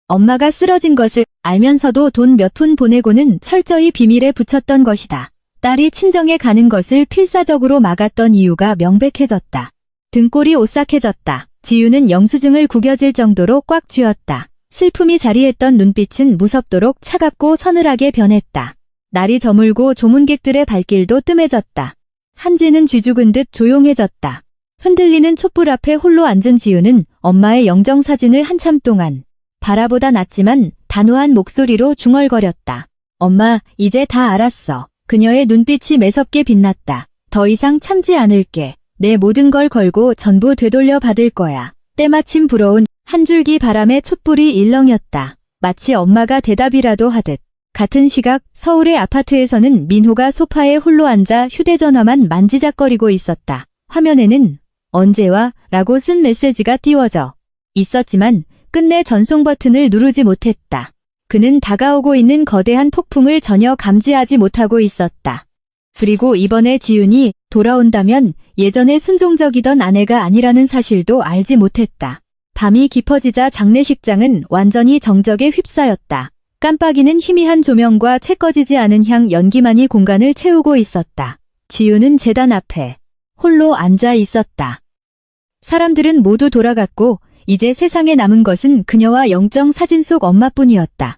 엄마가 쓰러진 것을 알면서도 돈 몇 푼 보내고는 철저히 비밀에 붙였던 것이다. 딸이 친정에 가는 것을 필사적으로 막았던 이유가 명백해졌다. 등골이 오싹해졌다. 지우는 영수증을 구겨질 정도로 꽉 쥐었다. 슬픔이 자리했던 눈빛은 무섭도록 차갑고 서늘하게 변했다. 날이 저물고 조문객들의 발길도 뜸해졌다. 한지는 쥐죽은 듯 조용해졌다. 흔들리는 촛불 앞에 홀로 앉은 지우는 엄마의 영정사진을 한참 동안 바라보다 났지만 단호한 목소리로 중얼거렸다. 엄마, 이제 다 알았어. 그녀의 눈빛이 매섭게 빛났다. 더 이상 참지 않을게. 내 모든 걸 걸고 전부 되돌려 받을 거야. 때마침 불어온 한 줄기 바람에 촛불이 일렁였다. 마치 엄마가 대답이라도 하듯. 같은 시각 서울의 아파트에서는 민호가 소파에 홀로 앉아 휴대전화만 만지작거리고 있었다. 화면에는 언제와? 라고 쓴 메시지가 띄워져 있었지만 끝내 전송 버튼을 누르지 못했다. 그는 다가오고 있는 거대한 폭풍을 전혀 감지하지 못하고 있었다. 그리고 이번에 지윤이 돌아온다면 예전에 순종적이던 아내가 아니라는 사실도 알지 못했다. 밤이 깊어지자 장례식장은 완전히 정적에 휩싸였다. 깜빡이는 희미한 조명과 채 꺼지지 않은 향 연기만이 공간을 채우고 있었다. 지윤은 재단 앞에 홀로 앉아 있었다. 사람들은 모두 돌아갔고 이제 세상에 남은 것은 그녀와 영정 사진 속 엄마뿐이었다.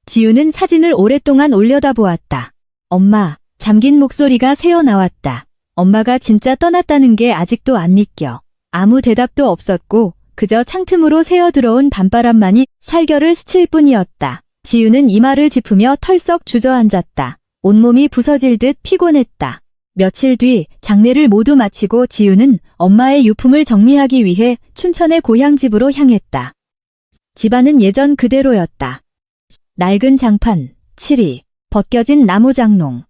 지우는 사진을 오랫동안 올려다보았다. 엄마, 잠긴 목소리가 새어나왔다. 엄마가 진짜 떠났다는 게 아직도 안 믿겨. 아무 대답도 없었고 그저 창틈으로 새어들어온 밤바람만이 살결을 스칠 뿐이었다. 지우는 이마를 짚으며 털썩 주저앉았다. 온몸이 부서질 듯 피곤했다. 며칠 뒤 장례를 모두 마치고 지우는 엄마의 유품을 정리하기 위해 춘천의 고향집으로 향했다. 집안은 예전 그대로였다. 낡은 장판, 칠이, 벗겨진 나무 장롱,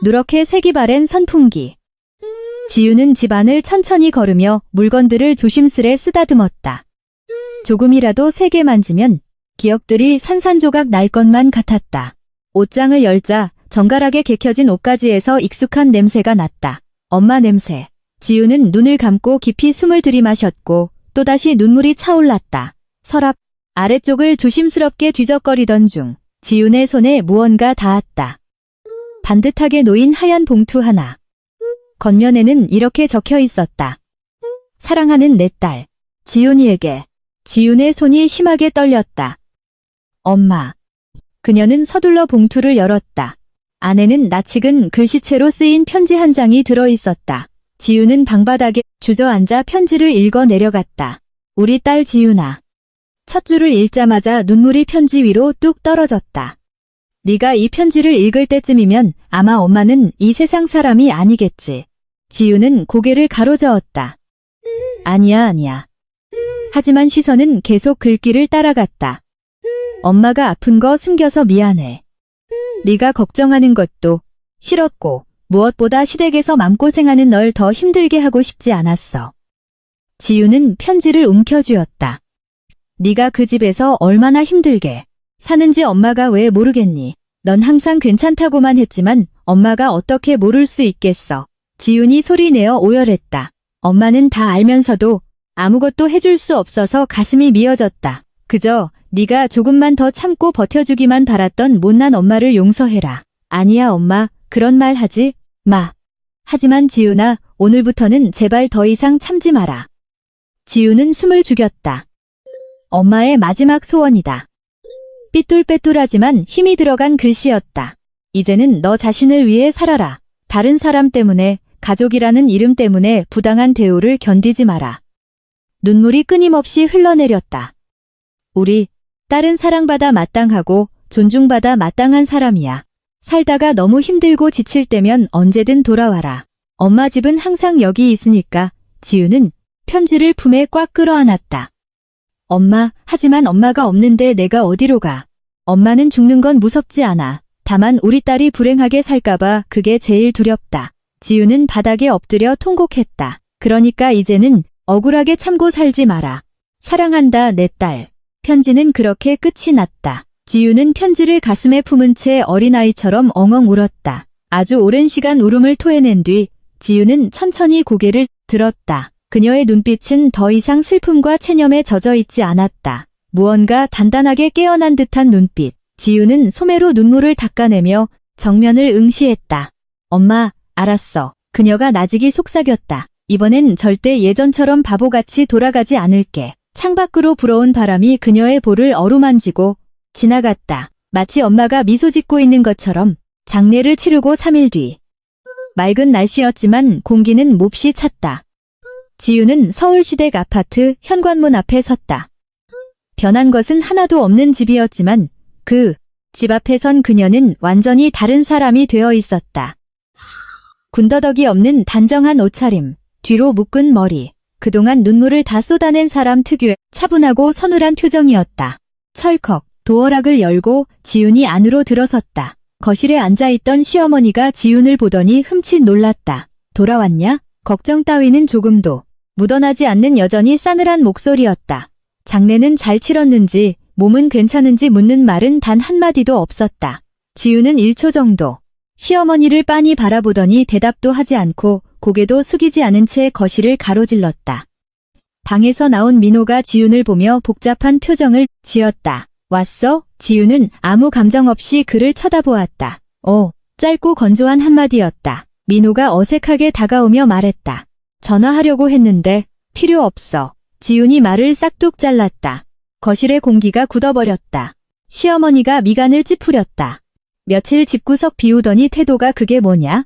누렇게 색이 바랜 선풍기. 지우는 집안을 천천히 걸으며 물건들을 조심스레 쓰다듬었다. 조금이라도 세게 만지면 기억들이 산산조각 날 것만 같았다. 옷장을 열자 정갈하게 개켜진 옷가지에서 익숙한 냄새가 났다. 엄마 냄새. 지우는 눈을 감고 깊이 숨을 들이마셨고 또다시 눈물이 차올랐다. 서랍 아래쪽을 조심스럽게 뒤적거리던 중 지훈의 손에 무언가 닿았다. 반듯하게 놓인 하얀 봉투 하나. 겉면에는 이렇게 적혀 있었다. 사랑하는 내 딸, 지훈이에게. 지훈의 손이 심하게 떨렸다. 엄마. 그녀는 서둘러 봉투를 열었다. 안에는 낯익은 글씨체로 쓰인 편지 한 장이 들어있었다. 지훈은 방바닥에 주저앉아 편지를 읽어 내려갔다. 우리 딸 지훈아. 첫 줄을 읽자마자 눈물이 편지 위로 뚝 떨어졌다. 네가 이 편지를 읽을 때쯤이면 아마 엄마는 이 세상 사람이 아니겠지. 지훈은 고개를 가로저었다. 아니야. 하지만 시선은 계속 글귀를 따라갔다. 엄마가 아픈 거 숨겨서 미안해. 네가 걱정하는 것도 싫었고 무엇보다 시댁에서 맘고생하는 널 더 힘들게 하고 싶지 않았어. 지우는 편지를 움켜쥐었다. 네가 그 집에서 얼마나 힘들게 사는지 엄마가 왜 모르겠니? 넌 항상 괜찮다고만 했지만 엄마가 어떻게 모를 수 있겠어. 지훈이 소리내어 오열했다. 엄마는 다 알면서도 아무것도 해줄 수 없어서 가슴이 미어졌다. 그저 네가 조금만 더 참고 버텨주기만 바랐던 못난 엄마를 용서해라. 아니야 엄마, 그런 말 하지 마. 하지만 지훈아, 오늘부터는 제발 더 이상 참지 마라. 지훈은 숨을 죽였다. 엄마의 마지막 소원이다. 삐뚤빼뚤하지만 힘이 들어간 글씨였다. 이제는 너 자신을 위해 살아라. 다른 사람 때문에, 가족이라는 이름 때문에 부당한 대우를 견디지 마라. 눈물이 끊임없이 흘러내렸다. 우리 딸은 사랑받아 마땅하고 존중받아 마땅한 사람이야. 살다가 너무 힘들고 지칠 때면 언제든 돌아와라. 엄마 집은 항상 여기 있으니까. 지훈은 편지를 품에 꽉 끌어안았다. 엄마, 하지만 엄마가 없는데 내가 어디로 가. 엄마는 죽는 건 무섭지 않아. 다만 우리 딸이 불행하게 살까봐 그게 제일 두렵다. 지훈은 바닥에 엎드려 통곡했다. 그러니까 이제는 억울하게 참고 살지 마라. 사랑한다, 내 딸. 편지는 그렇게 끝이 났다. 지훈은 편지를 가슴에 품은 채 어린아이처럼 엉엉 울었다. 아주 오랜 시간 울음을 토해낸 뒤 지훈은 천천히 고개를 들었다. 그녀의 눈빛은 더 이상 슬픔과 체념에 젖어 있지 않았다. 무언가 단단하게 깨어난 듯한 눈빛. 지훈은 소매로 눈물을 닦아내며 정면을 응시했다. 엄마, 알았어. 그녀가 나직이 속삭였다. 이번엔 절대 예전처럼 바보같이 돌아가지 않을게. 창밖으로 불어온 바람이 그녀의 볼을 어루만지고 지나갔다. 마치 엄마가 미소 짓고 있는 것처럼. 장례를 치르고 3일 뒤. 맑은 날씨였지만 공기는 몹시 찼다. 지훈은 서울시댁 아파트 현관문 앞에 섰다. 변한 것은 하나도 없는 집이었지만 그 집 앞에 선 그녀는 완전히 다른 사람이 되어 있었다. 군더더기 없는 단정한 옷차림, 뒤로 묶은 머리, 그동안 눈물을 다 쏟아낸 사람 특유의 차분하고 서늘한 표정이었다. 철컥, 도어락을 열고 지훈이 안으로 들어섰다. 거실에 앉아있던 시어머니가 지훈을 보더니 흠칫 놀랐다. 돌아왔냐? 걱정 따위는 조금도 묻어나지 않는 여전히 싸늘한 목소리였다. 장례는 잘 치렀는지, 몸은 괜찮은지 묻는 말은 단 한마디도 없었다. 지훈은 1초 정도 시어머니를 빤히 바라보더니 대답도 하지 않고 고개도 숙이지 않은 채 거실을 가로질렀다. 방에서 나온 민호가 지훈을 보며 복잡한 표정을 지었다. 왔어? 지훈은 아무 감정 없이 그를 쳐다보았다. 짧고 건조한 한마디였다. 민호가 어색하게 다가오며 말했다. 전화하려고 했는데 필요 없어. 지훈이 말을 싹둑 잘랐다. 거실의 공기가 굳어버렸다. 시어머니가 미간을 찌푸렸다. 며칠 집구석 비우더니 태도가 그게 뭐냐?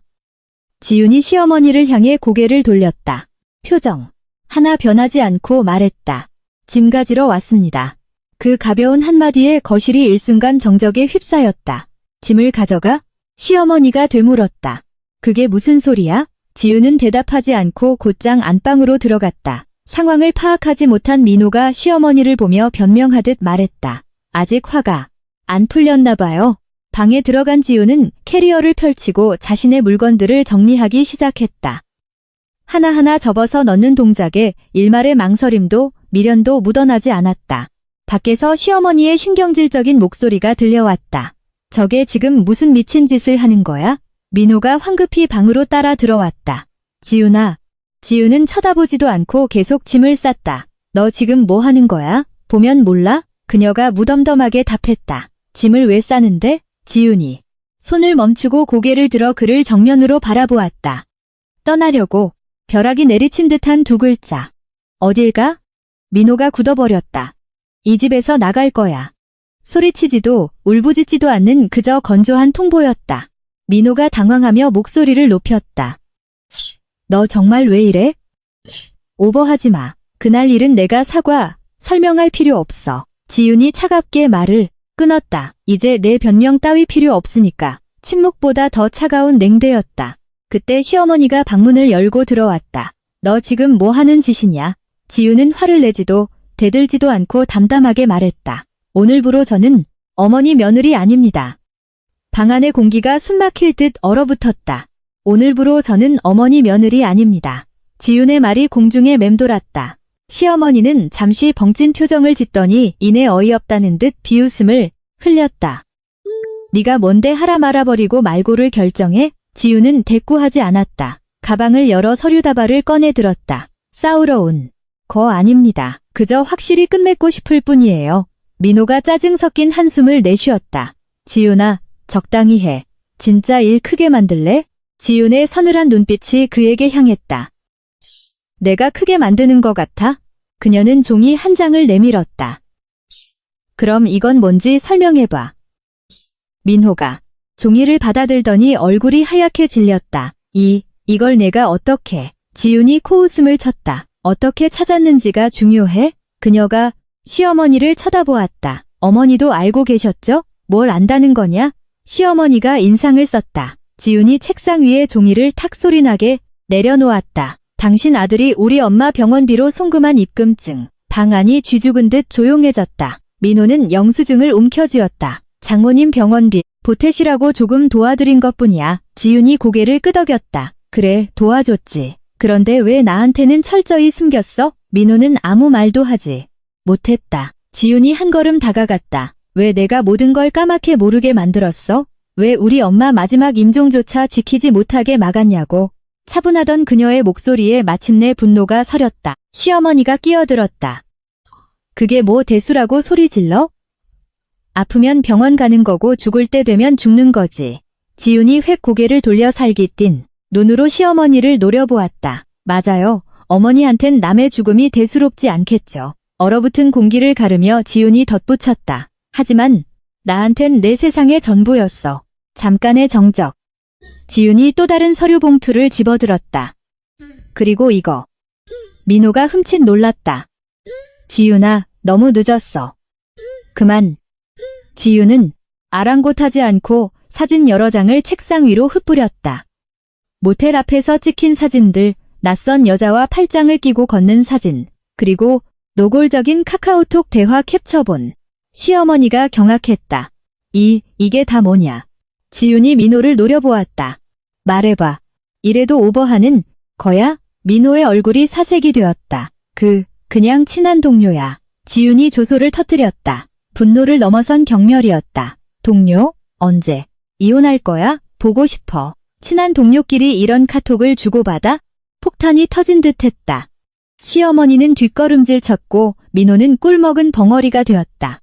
지훈이 시어머니를 향해 고개를 돌렸다. 표정 하나 변하지 않고 말했다. 짐 가지러 왔습니다. 그 가벼운 한마디에 거실이 일순간 정적에 휩싸였다. 짐을 가져가? 시어머니가 되물었다. 그게 무슨 소리야? 지훈은 대답하지 않고 곧장 안방으로 들어갔다. 상황을 파악하지 못한 민호가 시어머니를 보며 변명하듯 말했다. 아직 화가 안 풀렸나 봐요. 방에 들어간 지훈은 캐리어를 펼치고 자신의 물건들을 정리하기 시작했다. 하나하나 접어서 넣는 동작에 일말의 망설임도 미련도 묻어나지 않았다. 밖에서 시어머니의 신경질적인 목소리가 들려왔다. 저게 지금 무슨 미친 짓을 하는 거야? 민호가 황급히 방으로 따라 들어왔다. 지훈아. 지훈은 쳐다보지도 않고 계속 짐을 쌌다. 너 지금 뭐 하는 거야? 보면 몰라? 그녀가 무덤덤하게 답했다. 짐을 왜 싸는데? 지훈이 손을 멈추고 고개를 들어 그를 정면으로 바라보았다. 떠나려고. 벼락이 내리친 듯한 두 글자. 어딜 가? 민호가 굳어버렸다. 이 집에서 나갈 거야. 소리치지도 울부짖지도 않는 그저 건조한 통보였다. 민호가 당황하며 목소리를 높였다. 너 정말 왜 이래? 오버하지 마. 그날 일은 내가 설명할 필요 없어. 지훈이 차갑게 말을 끊었다. 이제 내 변명 따위 필요 없으니까. 침묵보다 더 차가운 냉대였다. 그때 시어머니가 방문을 열고 들어왔다. 너 지금 뭐 하는 짓이냐? 지훈은 화를 내지도 대들지도 않고 담담하게 말했다. 오늘부로 저는 어머니 며느리 아닙니다. 방 안의 공기가 숨막힐 듯 얼어붙었다. 오늘부로 저는 어머니 며느리 아닙니다. 지훈의 말이 공중에 맴돌았다. 시어머니는 잠시 벙찐 표정을 짓더니 이내 어이없다는 듯 비웃음을 흘렸다. 네가 뭔데 하라 말아버리고 말고를 결정해? 지우는 대꾸하지 않았다. 가방을 열어 서류 다발을 꺼내 들었다. 싸우러 온 거 아닙니다. 그저 확실히 끝맺고 싶을 뿐이에요. 민호가 짜증 섞인 한숨을 내쉬었다. 지훈아, 적당히 해. 진짜 일 크게 만들래? 지훈의 서늘한 눈빛이 그에게 향했다. 내가 크게 만드는 것 같아? 그녀는 종이 한 장을 내밀었다. 그럼 이건 뭔지 설명해봐. 민호가 종이를 받아들더니 얼굴이 하얗게 질렸다. 이걸 내가 어떻게? 지훈이 코웃음을 쳤다. 어떻게 찾았는지가 중요해? 그녀가 시어머니를 쳐다보았다. 어머니도 알고 계셨죠? 뭘 안다는 거냐? 시어머니가 인상을 썼다. 지훈이 책상 위에 종이를 탁 소리나게 내려놓았다. 당신 아들이 우리 엄마 병원비로 송금한 입금증. 방 안이 쥐죽은 듯 조용해졌다. 민호는 영수증을 움켜쥐었다. 장모님 병원비 보태시라고 조금 도와드린 것뿐이야. 지훈이 고개를 끄덕였다. 그래, 도와줬지. 그런데 왜 나한테는 철저히 숨겼어? 민호는 아무 말도 하지 못했다. 지훈이 한 걸음 다가갔다. 왜 내가 모든 걸 까맣게 모르게 만들었어? 왜 우리 엄마 마지막 임종조차 지키지 못하게 막았냐고. 차분하던 그녀의 목소리에 마침내 분노가 서렸다. 시어머니가 끼어들었다. 그게 뭐 대수라고 소리 질러? 아프면 병원 가는 거고 죽을 때 되면 죽는 거지. 지훈이 획 고개를 돌려 살깃띤 눈으로 시어머니를 노려보았다. 맞아요. 어머니한텐 남의 죽음이 대수롭지 않겠죠. 얼어붙은 공기를 가르며 지훈이 덧붙였다. 하지만 나한텐 내 세상의 전부였어. 잠깐의 정적. 지훈이 또 다른 서류 봉투를 집어들었다. 그리고 이거. 민호가 흠칫 놀랐다. 지훈아, 너무 늦었어. 그만. 지훈은 아랑곳하지 않고 사진 여러 장을 책상 위로 흩뿌렸다. 모텔 앞에서 찍힌 사진들, 낯선 여자와 팔짱을 끼고 걷는 사진, 그리고 노골적인 카카오톡 대화 캡처본. 시어머니가 경악했다. 이게 다 뭐냐? 지훈이 민호를 노려보았다. 말해봐. 이래도 오버하는 거야? 민호의 얼굴이 사색이 되었다. 그냥 친한 동료야. 지훈이 조소를 터뜨렸다. 분노를 넘어선 경멸이었다. 동료? 언제? 이혼할 거야? 보고 싶어. 친한 동료끼리 이런 카톡을 주고받아? 폭탄이 터진 듯 했다. 시어머니는 뒷걸음질 쳤고 민호는 꿀먹은 벙어리가 되었다.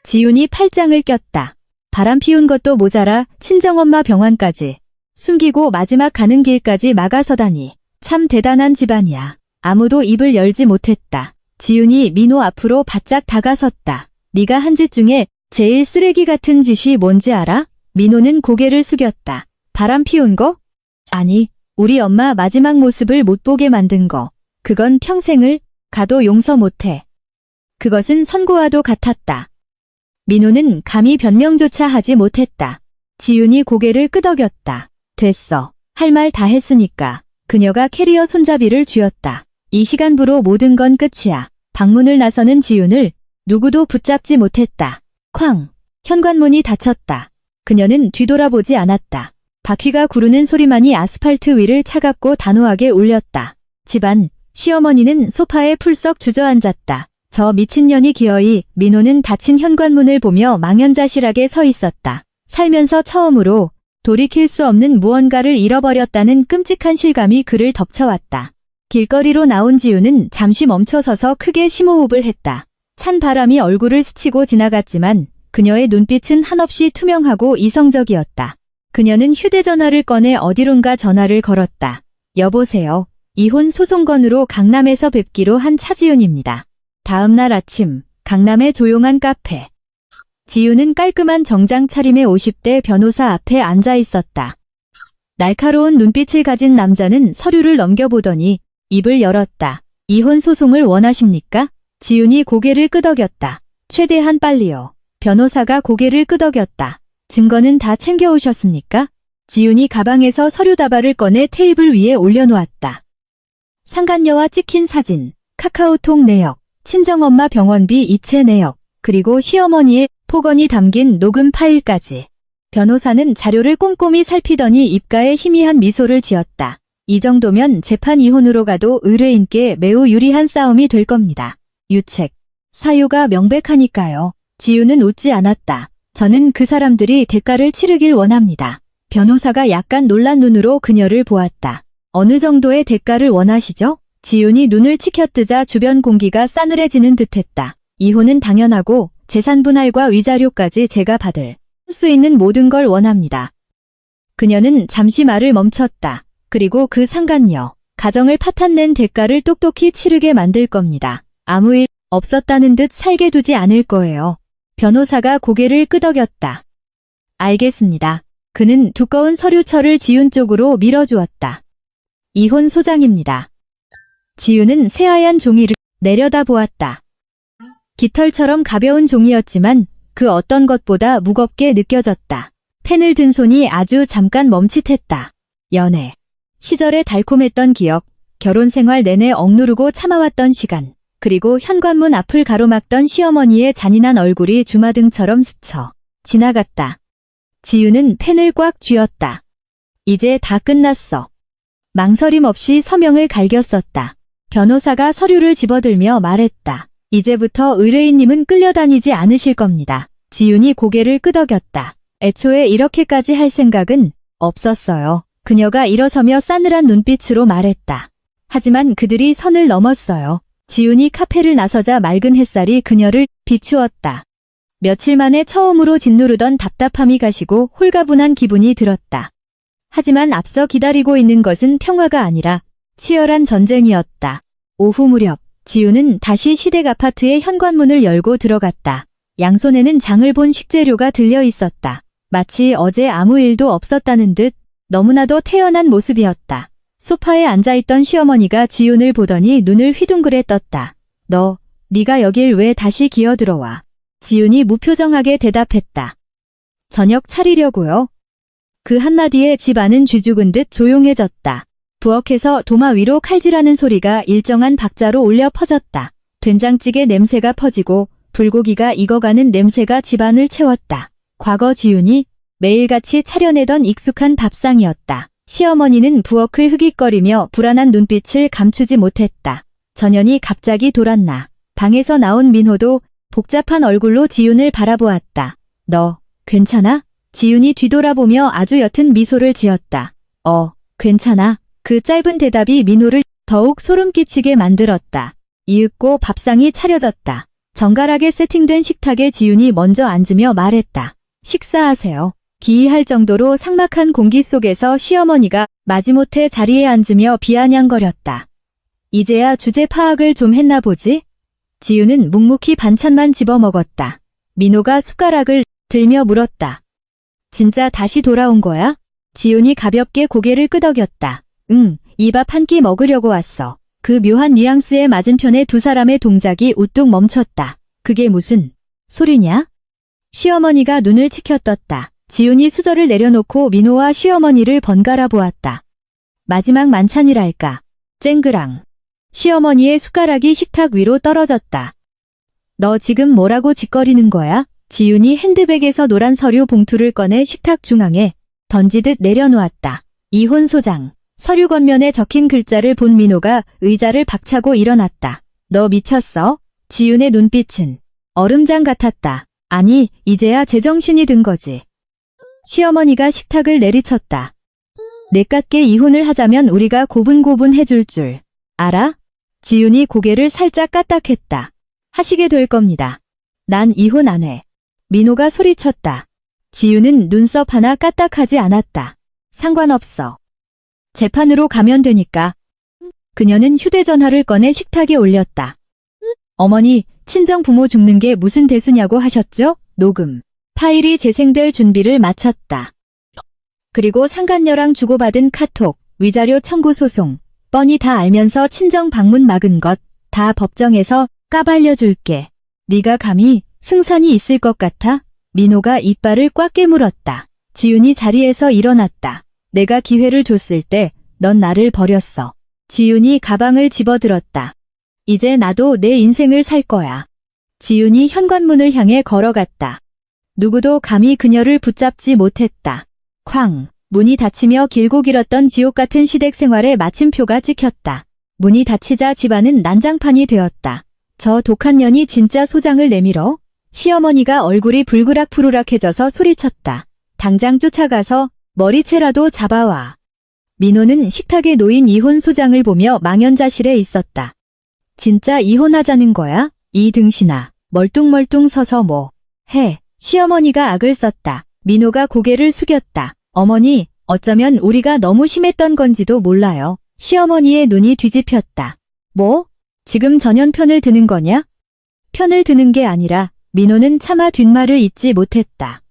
지훈이 팔짱을 꼈다. 바람 피운 것도 모자라 친정엄마 병원까지 숨기고 마지막 가는 길까지 막아서다니. 참 대단한 집안이야. 아무도 입을 열지 못했다. 지훈이 민호 앞으로 바짝 다가섰다. 네가 한 짓 중에 제일 쓰레기 같은 짓이 뭔지 알아? 민호는 고개를 숙였다. 바람 피운 거? 아니, 우리 엄마 마지막 모습을 못 보게 만든 거. 그건 평생을 가도 용서 못해. 그것은 선고와도 같았다. 민호는 감히 변명조차 하지 못했다. 지훈이 고개를 끄덕였다. 됐어. 할 말 다 했으니까. 그녀가 캐리어 손잡이를 쥐었다. 이 시간부로 모든 건 끝이야. 방문을 나서는 지훈을 누구도 붙잡지 못했다. 쾅! 현관문이 닫혔다. 그녀는 뒤돌아보지 않았다. 바퀴가 구르는 소리만이 아스팔트 위를 차갑고 단호하게 울렸다. 집안, 시어머니는 소파에 풀썩 주저앉았다. 저 미친년이 기어이 민호는 닫힌 현관문을 보며 망연자실하게 서 있었다. 살면서 처음으로 돌이킬 수 없는 무언가를 잃어버렸다는 끔찍한 실감이 그를 덮쳐왔다. 길거리로 나온 지훈은 잠시 멈춰서서 크게 심호흡을 했다. 찬 바람이 얼굴을 스치고 지나갔지만 그녀의 눈빛은 한없이 투명하고 이성적이었다. 그녀는 휴대전화를 꺼내 어디론가 전화를 걸었다. 여보세요. 이혼 소송건으로 강남에서 뵙기로 한 차지훈입니다. 다음 날 아침, 강남의 조용한 카페. 지훈은 깔끔한 정장 차림의 50대 변호사 앞에 앉아 있었다. 날카로운 눈빛을 가진 남자는 서류를 넘겨보더니 입을 열었다. 이혼 소송을 원하십니까? 지훈이 고개를 끄덕였다. 최대한 빨리요. 변호사가 고개를 끄덕였다. 증거는 다 챙겨오셨습니까? 지훈이 가방에서 서류 다발을 꺼내 테이블 위에 올려놓았다. 상간녀와 찍힌 사진, 카카오톡 내역, 친정엄마 병원비 이체 내역, 그리고 시어머니의 폭언이 담긴 녹음 파일까지. 변호사는 자료를 꼼꼼히 살피더니 입가에 희미한 미소를 지었다. 이 정도면 재판 이혼으로 가도 의뢰인께 매우 유리한 싸움이 될 겁니다. 유책, 사유가 명백하니까요. 지훈은 웃지 않았다. 저는 그 사람들이 대가를 치르길 원합니다. 변호사가 약간 놀란 눈으로 그녀를 보았다. 어느 정도의 대가를 원하시죠? 지윤이 눈을 치켜뜨자 주변 공기가 싸늘해지는 듯했다. 이혼은 당연하고 재산분할과 위자료까지 제가 받을 수 있는 모든 걸 원합니다. 그녀는 잠시 말을 멈췄다. 그리고 그 상간녀, 가정을 파탄낸 대가를 똑똑히 치르게 만들 겁니다. 아무 일 없었다는 듯 살게 두지 않을 거예요. 변호사가 고개를 끄덕였다. 알겠습니다. 그는 두꺼운 서류철을 지윤 쪽으로 밀어주었다. 이혼 소장입니다. 지윤은 새하얀 종이를 내려다보았다. 깃털처럼 가벼운 종이였지만 그 어떤 것보다 무겁게 느껴졌다. 펜을 든 손이 아주 잠깐 멈칫했다. 연애 시절의 달콤했던 기억, 결혼 생활 내내 억누르고 참아왔던 시간, 그리고 현관문 앞을 가로막던 시어머니의 잔인한 얼굴이 주마등처럼 스쳐 지나갔다. 지윤은 펜을 꽉 쥐었다. 이제 다 끝났어. 망설임 없이 서명을 갈겼었다. 변호사가 서류를 집어들며 말했다. 이제부터 의뢰인님은 끌려다니지 않으실 겁니다. 지윤이 고개를 끄덕였다. 애초에 이렇게까지 할 생각은 없었어요. 그녀가 일어서며 싸늘한 눈빛으로 말했다. 하지만 그들이 선을 넘었어요. 지윤이 카페를 나서자 맑은 햇살이 그녀를 비추었다. 며칠 만에 처음으로 짓누르던 답답함이 가시고 홀가분한 기분이 들었다. 하지만 앞서 기다리고 있는 것은 평화가 아니라 치열한 전쟁이었다. 오후 무렵, 지윤은 다시 시댁 아파트의 현관문을 열고 들어갔다. 양손에는 장을 본 식재료가 들려 있었다. 마치 어제 아무 일도 없었다는 듯 너무나도 태연한 모습이었다. 소파에 앉아있던 시어머니가 지윤을 보더니 눈을 휘둥그레 떴다. 네가 여길 왜 다시 기어들어와? 지윤이 무표정하게 대답했다. 저녁 차리려고요. 그 한마디에 집 안은 쥐죽은 듯 조용해졌다. 부엌에서 도마 위로 칼질하는 소리가 일정한 박자로 울려 퍼졌다. 된장찌개 냄새가 퍼지고 불고기가 익어가는 냄새가 집안을 채웠다. 과거 지윤이 매일같이 차려내던 익숙한 밥상이었다. 시어머니는 부엌을 흐깃거리며 불안한 눈빛을 감추지 못했다. 전현이 갑자기 돌았나. 방에서 나온 민호도 복잡한 얼굴로 지윤을 바라보았다. 너 괜찮아? 지윤이 뒤돌아보며 아주 옅은 미소를 지었다. 괜찮아. 그 짧은 대답이 민호를 더욱 소름 끼치게 만들었다. 이윽고 밥상이 차려졌다. 정갈하게 세팅된 식탁에 지윤이 먼저 앉으며 말했다. 식사하세요. 기이할 정도로 삭막한 공기 속에서 시어머니가 마지못해 자리에 앉으며 비아냥거렸다. 이제야 주제 파악을 좀 했나 보지? 지윤은 묵묵히 반찬만 집어먹었다. 민호가 숟가락을 들며 물었다. 진짜 다시 돌아온 거야? 지윤이 가볍게 고개를 끄덕였다. 응, 이 밥 한 끼 먹으려고 왔어. 그 묘한 뉘앙스의 맞은편에 두 사람의 동작이 우뚝 멈췄다. 그게 무슨 소리냐? 시어머니가 눈을 치켜떴다. 지윤이 수저를 내려놓고 민호와 시어머니를 번갈아 보았다. 마지막 만찬이랄까. 쨍그랑. 시어머니의 숟가락이 식탁 위로 떨어졌다. 너 지금 뭐라고 짓거리는 거야? 지윤이 핸드백에서 노란 서류 봉투를 꺼내 식탁 중앙에 던지듯 내려놓았다. 이혼 소장. 서류 겉면에 적힌 글자를 본 민호가 의자를 박차고 일어났다. 너 미쳤어? 지윤의 눈빛은 얼음장 같았다. 아니, 이제야 제정신이 든 거지. 시어머니가 식탁을 내리쳤다. 내깎게 이혼을 하자면 우리가 고분고분 해줄 줄 알아? 지윤이 고개를 살짝 까딱했다. 하시게 될 겁니다. 난 이혼 안 해. 민호가 소리쳤다. 지윤은 눈썹 하나 까딱하지 않았다. 상관없어. 재판으로 가면 되니까. 그녀는 휴대전화를 꺼내 식탁에 올렸다. 어머니, 친정 부모 죽는 게 무슨 대수냐고 하셨죠? 녹음. 파일이 재생될 준비를 마쳤다. 그리고 상간녀랑 주고받은 카톡, 위자료 청구 소송, 뻔히 다 알면서 친정 방문 막은 것, 다 법정에서 까발려줄게. 네가 감히 승산이 있을 것 같아? 민호가 이빨을 꽉 깨물었다. 지윤이 자리에서 일어났다. 내가 기회를 줬을 때 넌 나를 버렸어. 지윤이 가방을 집어들었다. 이제 나도 내 인생을 살 거야. 지윤이 현관문을 향해 걸어갔다. 누구도 감히 그녀를 붙잡지 못했다. 쾅! 문이 닫히며 길고 길었던 지옥 같은 시댁 생활의 마침표가 찍혔다. 문이 닫히자 집안은 난장판이 되었다. 저 독한 년이 진짜 소장을 내밀어? 시어머니가 얼굴이 불그락푸르락해져서 소리쳤다. 당장 쫓아가서 머리채라도 잡아와. 민호는 식탁에 놓인 이혼 소장을 보며 망연자실해 있었다. 진짜 이혼하자는 거야? 이 등신아. 멀뚱멀뚱 서서 뭐 해. 시어머니가 악을 썼다. 민호가 고개를 숙였다. 어머니, 어쩌면 우리가 너무 심했던 건지도 몰라요. 시어머니의 눈이 뒤집혔다. 뭐? 지금 전현 편을 드는 거냐? 편을 드는 게 아니라 민호는 차마 뒷말을 잇지 못했다.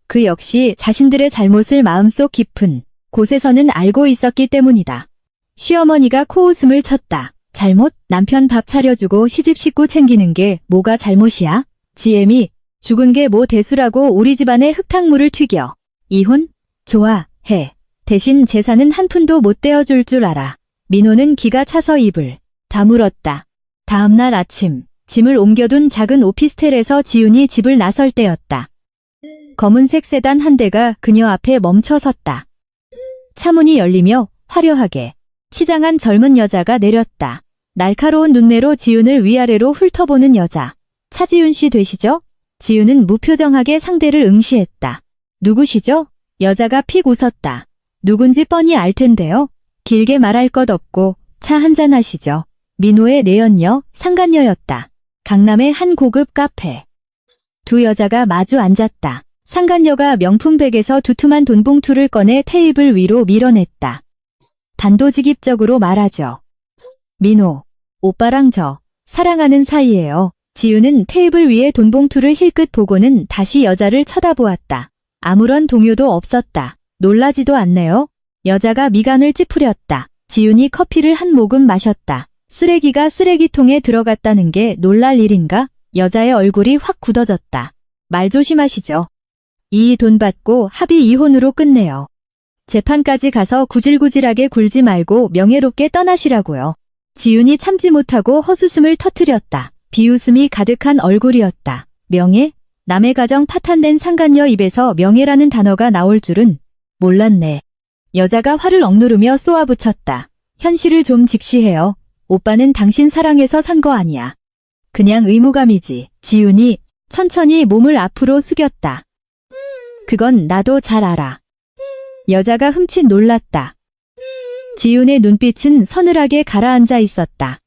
그 역시 자신들의 잘못을 마음속 깊은 곳에서는 알고 있었기 때문이다. 시어머니가 코웃음을 쳤다. 잘못? 남편 밥 차려주고 시집 식구 챙기는 게 뭐가 잘못이야? 지엠이 죽은 게 뭐 대수라고 우리 집안에 흙탕물을 튀겨. 이혼? 좋아, 해. 대신 재산은 한 푼도 못 떼어줄 줄 알아. 민호는 기가 차서 입을 다물었다. 다음날 아침, 짐을 옮겨둔 작은 오피스텔에서 지훈이 집을 나설 때였다. 검은색 세단 한 대가 그녀 앞에 멈춰 섰다. 차문이 열리며 화려하게 치장한 젊은 여자가 내렸다. 날카로운 눈매로 지훈을 위아래로 훑어보는 여자. 차지훈 씨 되시죠? 지훈은 무표정하게 상대를 응시했다. 누구시죠? 여자가 픽 웃었다. 누군지 뻔히 알 텐데요. 길게 말할 것 없고 차 한잔 하시죠. 민호의 내연녀, 상간녀였다. 강남의 한 고급 카페. 두 여자가 마주 앉았다. 상간녀가 명품백에서 두툼한 돈봉투를 꺼내 테이블 위로 밀어냈다. 단도직입적으로 말하죠. 민호, 오빠랑 저 사랑하는 사이예요. 지훈은 테이블 위에 돈봉투를 힐끗 보고는 다시 여자를 쳐다보았다. 아무런 동요도 없었다. 놀라지도 않네요. 여자가 미간을 찌푸렸다. 지훈이 커피를 한 모금 마셨다. 쓰레기가 쓰레기통에 들어갔다는 게 놀랄 일인가? 여자의 얼굴이 확 굳어졌다. 말 조심하시죠. 이 돈 받고 합의 이혼으로 끝내요. 재판까지 가서 구질구질하게 굴지 말고 명예롭게 떠나시라고요. 지훈이 참지 못하고 헛웃음을 터뜨렸다. 비웃음이 가득한 얼굴이었다. 명예? 남의 가정 파탄된 상간녀 입에서 명예라는 단어가 나올 줄은 몰랐네. 여자가 화를 억누르며 쏘아붙였다. 현실을 좀 직시해요. 오빠는 당신 사랑해서 산 거 아니야. 그냥 의무감이지. 지훈이 천천히 몸을 앞으로 숙였다. 그건 나도 잘 알아. 여자가 흠칫 놀랐다. 지훈의 눈빛은 서늘하게 가라앉아 있었다.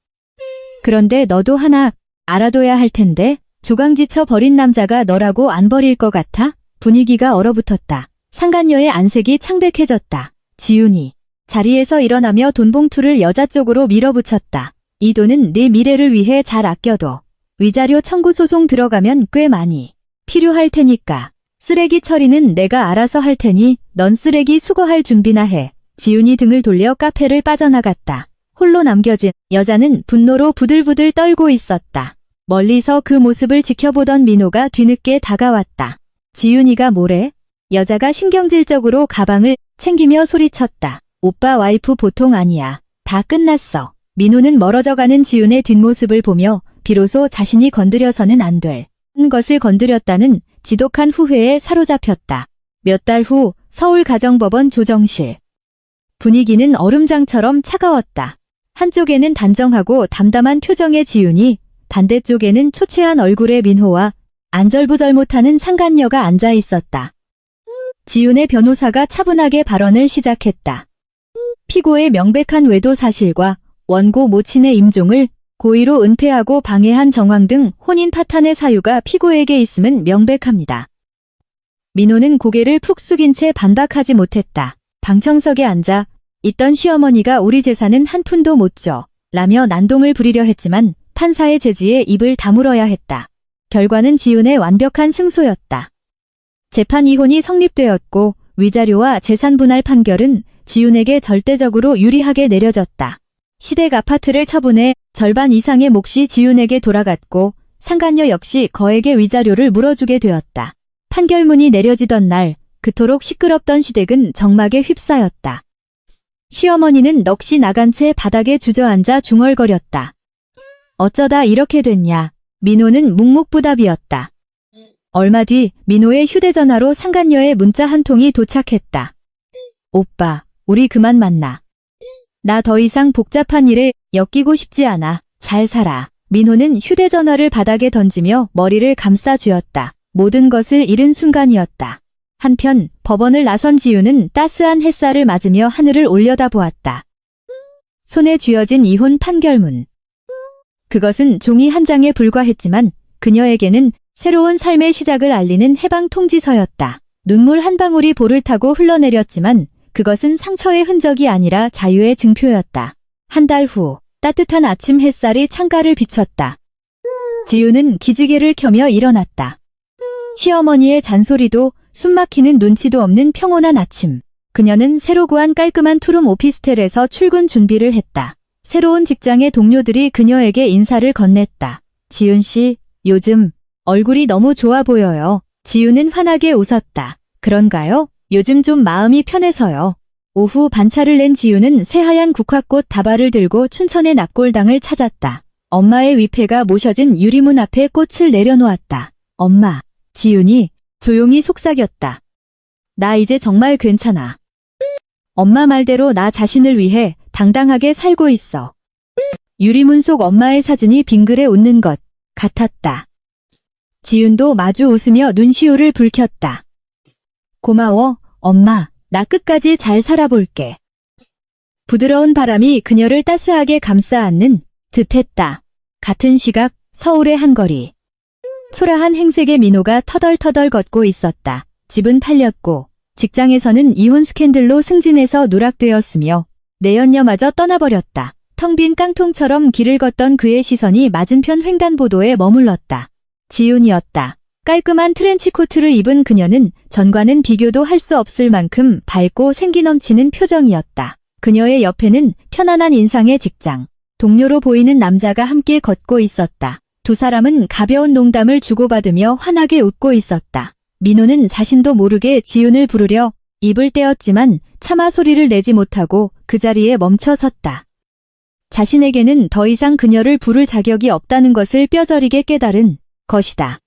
그런데 너도 하나 알아둬야 할 텐데, 조강지쳐 버린 남자가 너라고 안 버릴 것 같아? 분위기가 얼어붙었다. 상간녀의 안색이 창백해졌다. 지훈이 자리에서 일어나며 돈봉투를 여자 쪽으로 밀어붙였다. 이 돈은 네 미래를 위해 잘 아껴둬. 위자료 청구 소송 들어가면 꽤 많이 필요할 테니까. 쓰레기 처리는 내가 알아서 할 테니 넌 쓰레기 수거할 준비나 해. 지훈이 등을 돌려 카페를 빠져나갔다. 홀로 남겨진 여자는 분노로 부들부들 떨고 있었다. 멀리서 그 모습을 지켜보던 민호가 뒤늦게 다가왔다. 지훈이가 뭐래? 여자가 신경질적으로 가방을 챙기며 소리쳤다. 오빠 와이프 보통 아니야. 다 끝났어. 민호는 멀어져가는 지훈의 뒷모습을 보며 비로소 자신이 건드려서는 안 될 것을 건드렸다는 지독한 후회에 사로잡혔다. 몇 달 후 서울가정법원 조정실. 분위기는 얼음장처럼 차가웠다. 한쪽에는 단정하고 담담한 표정의 지훈이, 반대쪽에는 초췌한 얼굴의 민호와 안절부절 못하는 상간녀가 앉아 있었다. 지훈의 변호사가 차분하게 발언을 시작했다. 피고의 명백한 외도 사실과 원고 모친의 임종을 고의로 은폐하고 방해한 정황 등 혼인 파탄의 사유가 피고에게 있음은 명백합니다. 민호는 고개를 푹 숙인 채 반박하지 못했다. 방청석에 앉아 있던 시어머니가 우리 재산은 한 푼도 못 줘 라며 난동을 부리려 했지만 판사의 제지에 입을 다물어야 했다. 결과는 지훈의 완벽한 승소였다. 재판 이혼이 성립되었고 위자료와 재산 분할 판결은 지훈에게 절대적으로 유리하게 내려졌다. 시댁 아파트를 처분해 절반 이상의 몫이 지훈에게 돌아갔고 상간녀 역시 거액의 위자료를 물어주게 되었다. 판결문이 내려지던 날 그토록 시끄럽던 시댁은 정막에 휩싸였다. 시어머니는 넋이 나간 채 바닥에 주저앉아 중얼거렸다. 어쩌다 이렇게 됐냐. 민호는 묵묵부답이었다. 얼마 뒤 민호의 휴대전화로 상간녀의 문자 한 통이 도착했다. 오빠, 우리 그만 만나. 나 더 이상 복잡한 일에 엮이고 싶지 않아. 잘 살아. 민호는 휴대전화를 바닥에 던지며 머리를 감싸 쥐었다. 모든 것을 잃은 순간이었다. 한편 법원을 나선 지우는 따스한 햇살을 맞으며 하늘을 올려다보았다. 손에 쥐어진 이혼 판결문. 그것은 종이 한 장에 불과했지만 그녀에게는 새로운 삶의 시작을 알리는 해방 통지서였다. 눈물 한 방울이 볼을 타고 흘러내렸지만 그것은 상처의 흔적이 아니라 자유의 증표였다. 한 달 후 따뜻한 아침 햇살이 창가를 비췄다. 지우는 기지개를 켜며 일어났다. 시어머니의 잔소리도 숨막히는 눈치도 없는 평온한 아침. 그녀는 새로 구한 깔끔한 투룸 오피스텔에서 출근 준비를 했다. 새로운 직장의 동료들이 그녀에게 인사를 건넸다. 지훈 씨, 요즘 얼굴이 너무 좋아 보여요. 지우는 환하게 웃었다. 그런가요? 요즘 좀 마음이 편해서요. 오후 반차를 낸 지우는 새하얀 국화꽃 다발을 들고 춘천의 납골당을 찾았다. 엄마의 위패가 모셔진 유리문 앞에 꽃을 내려놓았다. 엄마, 지훈이 조용히 속삭였다. 나 이제 정말 괜찮아. 엄마 말대로 나 자신을 위해 당당하게 살고 있어. 유리문 속 엄마의 사진이 빙그레 웃는 것 같았다. 지훈도 마주 웃으며 눈시울을 붉혔다. 고마워, 엄마. 나 끝까지 잘 살아볼게. 부드러운 바람이 그녀를 따스하게 감싸 안는 듯했다. 같은 시각 서울의 한 거리. 초라한 행색의 민호가 터덜터덜 걷고 있었다. 집은 팔렸고 직장에서는 이혼 스캔들로 승진해서 누락되었으며 내연녀마저 떠나버렸다. 텅 빈 깡통처럼 길을 걷던 그의 시선이 맞은편 횡단보도에 머물렀다. 지훈이었다. 깔끔한 트렌치코트를 입은 그녀는 전과는 비교도 할 수 없을 만큼 밝고 생기 넘치는 표정이었다. 그녀의 옆에는 편안한 인상의 직장 동료로 보이는 남자가 함께 걷고 있었다. 두 사람은 가벼운 농담을 주고받으며 환하게 웃고 있었다. 민호는 자신도 모르게 지훈을 부르려 입을 떼었지만 차마 소리를 내지 못하고 그 자리에 멈춰 섰다. 자신에게는 더 이상 그녀를 부를 자격이 없다는 것을 뼈저리게 깨달은 것이다.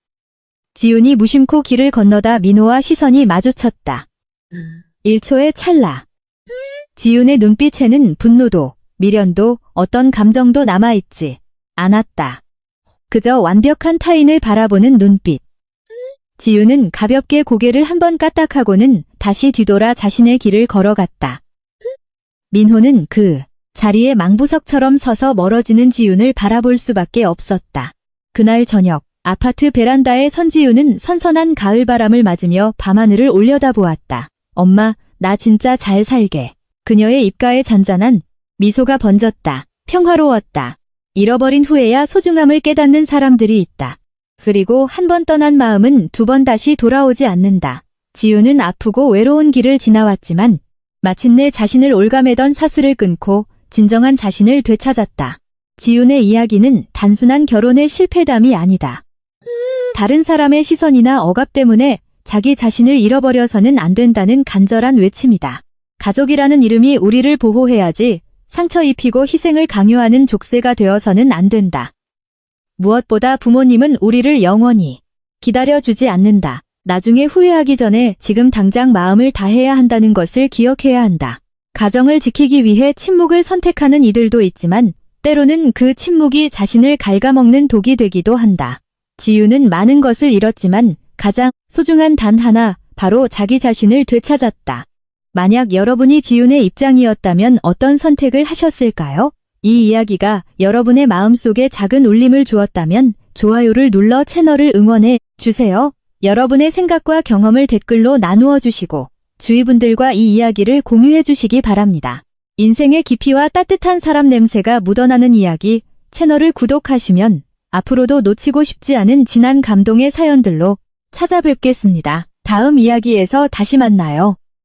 지훈이 무심코 길을 건너다 민호와 시선이 마주쳤다. 1초의 찰나. 지훈의 눈빛에는 분노도, 미련도, 어떤 감정도 남아있지 않았다. 그저 완벽한 타인을 바라보는 눈빛. 지훈은 가볍게 고개를 한번 까딱하고는 다시 뒤돌아 자신의 길을 걸어갔다. 민호는 그 자리에 망부석처럼 서서 멀어지는 지훈을 바라볼 수밖에 없었다. 그날 저녁 아파트 베란다에 선 지훈은 선선한 가을바람을 맞으며 밤하늘을 올려다보았다. 엄마, 나 진짜 잘 살게. 그녀의 입가에 잔잔한 미소가 번졌다. 평화로웠다. 잃어버린 후에야 소중함을 깨닫는 사람들이 있다. 그리고 한 번 떠난 마음은 두 번 다시 돌아오지 않는다. 지훈은 아프고 외로운 길을 지나왔지만 마침내 자신을 올가매던 사슬을 끊고 진정한 자신을 되찾았다. 지훈의 이야기는 단순한 결혼의 실패담이 아니다. 다른 사람의 시선이나 억압 때문에 자기 자신을 잃어버려서는 안 된다는 간절한 외침이다. 가족이라는 이름이 우리를 보호해야지 상처 입히고 희생을 강요하는 족쇄가 되어서는 안 된다. 무엇보다 부모님은 우리를 영원히 기다려주지 않는다. 나중에 후회하기 전에 지금 당장 마음을 다해야 한다는 것을 기억해야 한다. 가정을 지키기 위해 침묵을 선택하는 이들도 있지만 때로는 그 침묵이 자신을 갉아먹는 독이 되기도 한다. 지훈은 많은 것을 잃었지만 가장 소중한 단 하나, 바로 자기 자신을 되찾았다. 만약 여러분이 지훈의 입장이었다면 어떤 선택을 하셨을까요? 이 이야기가 여러분의 마음속에 작은 울림을 주었다면 좋아요를 눌러 채널을 응원해 주세요. 여러분의 생각과 경험을 댓글로 나누어 주시고 주위 분들과 이 이야기를 공유해 주시기 바랍니다. 인생의 깊이와 따뜻한 사람 냄새가 묻어나는 이야기, 채널을 구독하시면 앞으로도 놓치고 싶지 않은 진한 감동의 사연들로 찾아뵙겠습니다. 다음 이야기에서 다시 만나요.